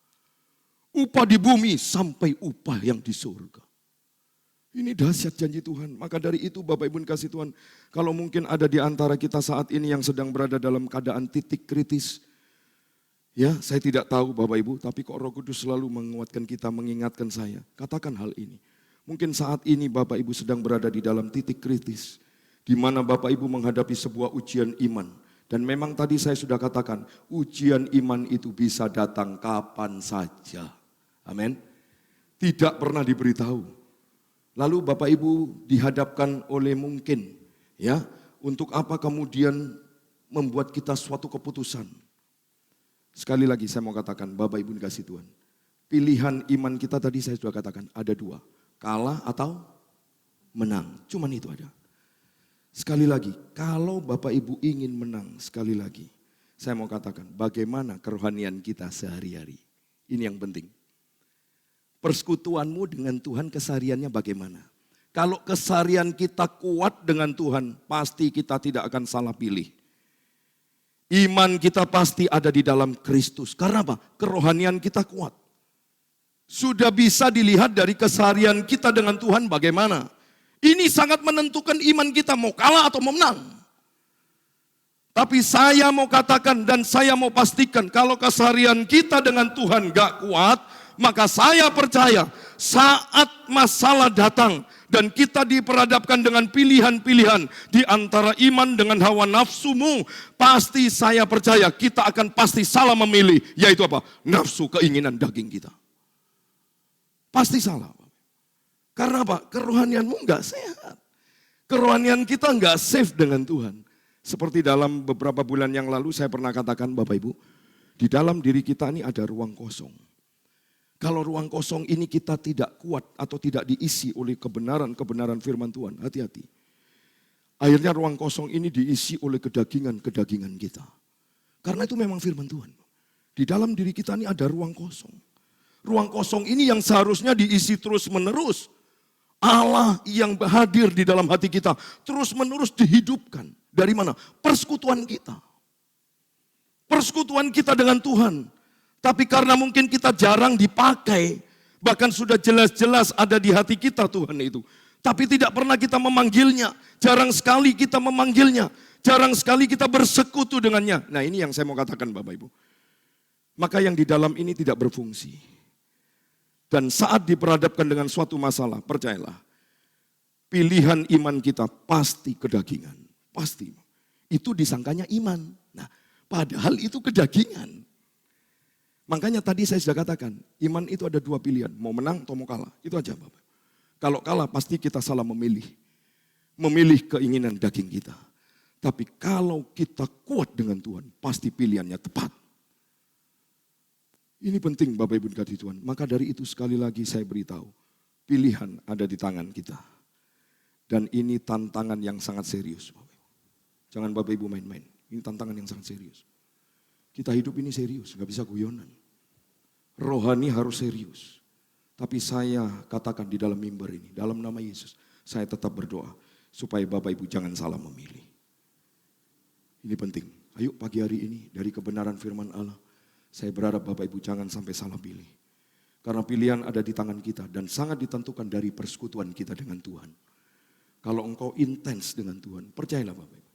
Upah di bumi sampai upah yang di surga. Ini dahsyat janji Tuhan. Maka dari itu Bapak Ibu kasih Tuhan. Kalau mungkin ada di antara kita saat ini yang sedang berada dalam keadaan titik kritis. Ya, saya tidak tahu Bapak Ibu, tapi kok Roh Kudus selalu menguatkan kita, mengingatkan saya. Katakan hal ini. Mungkin saat ini Bapak Ibu sedang berada di dalam titik kritis. Di mana Bapak Ibu menghadapi sebuah ujian iman. Dan memang tadi saya sudah katakan, ujian iman itu bisa datang kapan saja. Amin. Tidak pernah diberitahu. Lalu Bapak Ibu dihadapkan oleh mungkin, ya, untuk apa kemudian membuat kita suatu keputusan. Sekali lagi saya mau katakan, Bapak Ibu dikasih Tuhan. Pilihan iman kita tadi saya sudah katakan, ada dua. Kalah atau menang, cuman itu ada. Sekali lagi, kalau Bapak Ibu ingin menang, sekali lagi. Saya mau katakan, bagaimana kerohanian kita sehari-hari. Ini yang penting. Persekutuanmu dengan Tuhan kesehariannya bagaimana? Kalau keseharian kita kuat dengan Tuhan, pasti kita tidak akan salah pilih. Iman kita pasti ada di dalam Kristus. Karena apa? Kerohanian kita kuat. Sudah bisa dilihat dari keseharian kita dengan Tuhan bagaimana. Ini sangat menentukan iman kita mau kalah atau mau menang. Tapi saya mau katakan dan saya mau pastikan kalau keseharian kita dengan Tuhan gak kuat, maka saya percaya saat masalah datang dan kita diperhadapkan dengan pilihan-pilihan di antara iman dengan hawa nafsumu, pasti saya percaya kita akan pasti salah memilih, yaitu apa? Nafsu keinginan daging kita. Pasti salah. Karena apa? Kerohanianmu enggak sehat. Kerohanian kita enggak safe dengan Tuhan. Seperti dalam beberapa bulan yang lalu saya pernah katakan Bapak Ibu, di dalam diri kita ini ada ruang kosong. Kalau ruang kosong ini kita tidak kuat atau tidak diisi oleh kebenaran firman Tuhan, hati-hati. Akhirnya ruang kosong ini diisi oleh kedagingan-kedagingan kita. Karena itu memang firman Tuhan. Di dalam diri kita ini ada ruang kosong. Ruang kosong ini yang seharusnya diisi terus-menerus. Allah yang hadir di dalam hati kita terus-menerus dihidupkan. Dari mana? Persekutuan kita. Persekutuan kita dengan Tuhan. Tapi karena mungkin kita jarang dipakai, bahkan sudah jelas-jelas ada di hati kita Tuhan itu. Tapi tidak pernah kita memanggilnya, jarang sekali kita memanggilnya, jarang sekali kita bersekutu dengannya. Nah ini yang saya mau katakan Bapak Ibu. Maka yang di dalam ini tidak berfungsi. Dan saat diperhadapkan dengan suatu masalah, percayalah, pilihan iman kita pasti kedagingan, pasti. Itu disangkanya iman, nah padahal itu kedagingan. Makanya tadi saya sudah katakan, iman itu ada dua pilihan, mau menang atau mau kalah. Itu aja Bapak. Kalau kalah pasti kita salah memilih. Memilih keinginan daging kita. Tapi kalau kita kuat dengan Tuhan, pasti pilihannya tepat. Ini penting Bapak Ibu dikasihi Tuhan. Maka dari itu sekali lagi saya beritahu, pilihan ada di tangan kita. Dan ini tantangan yang sangat serius. Bapak Ibu. Jangan Bapak Ibu main-main, ini tantangan yang sangat serius. Kita hidup ini serius, gak bisa guyonan. Rohani harus serius. Tapi saya katakan di dalam mimbar ini, dalam nama Yesus, saya tetap berdoa supaya Bapak Ibu jangan salah memilih. Ini penting. Ayo pagi hari ini dari kebenaran firman Allah, saya berharap Bapak Ibu jangan sampai salah pilih. Karena pilihan ada di tangan kita dan sangat ditentukan dari persekutuan kita dengan Tuhan. Kalau engkau intens dengan Tuhan, percayalah Bapak Ibu,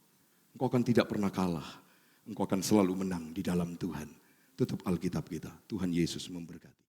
engkau akan tidak pernah kalah. Engkau akan selalu menang di dalam Tuhan. Tutup Alkitab kita. Tuhan Yesus memberkati.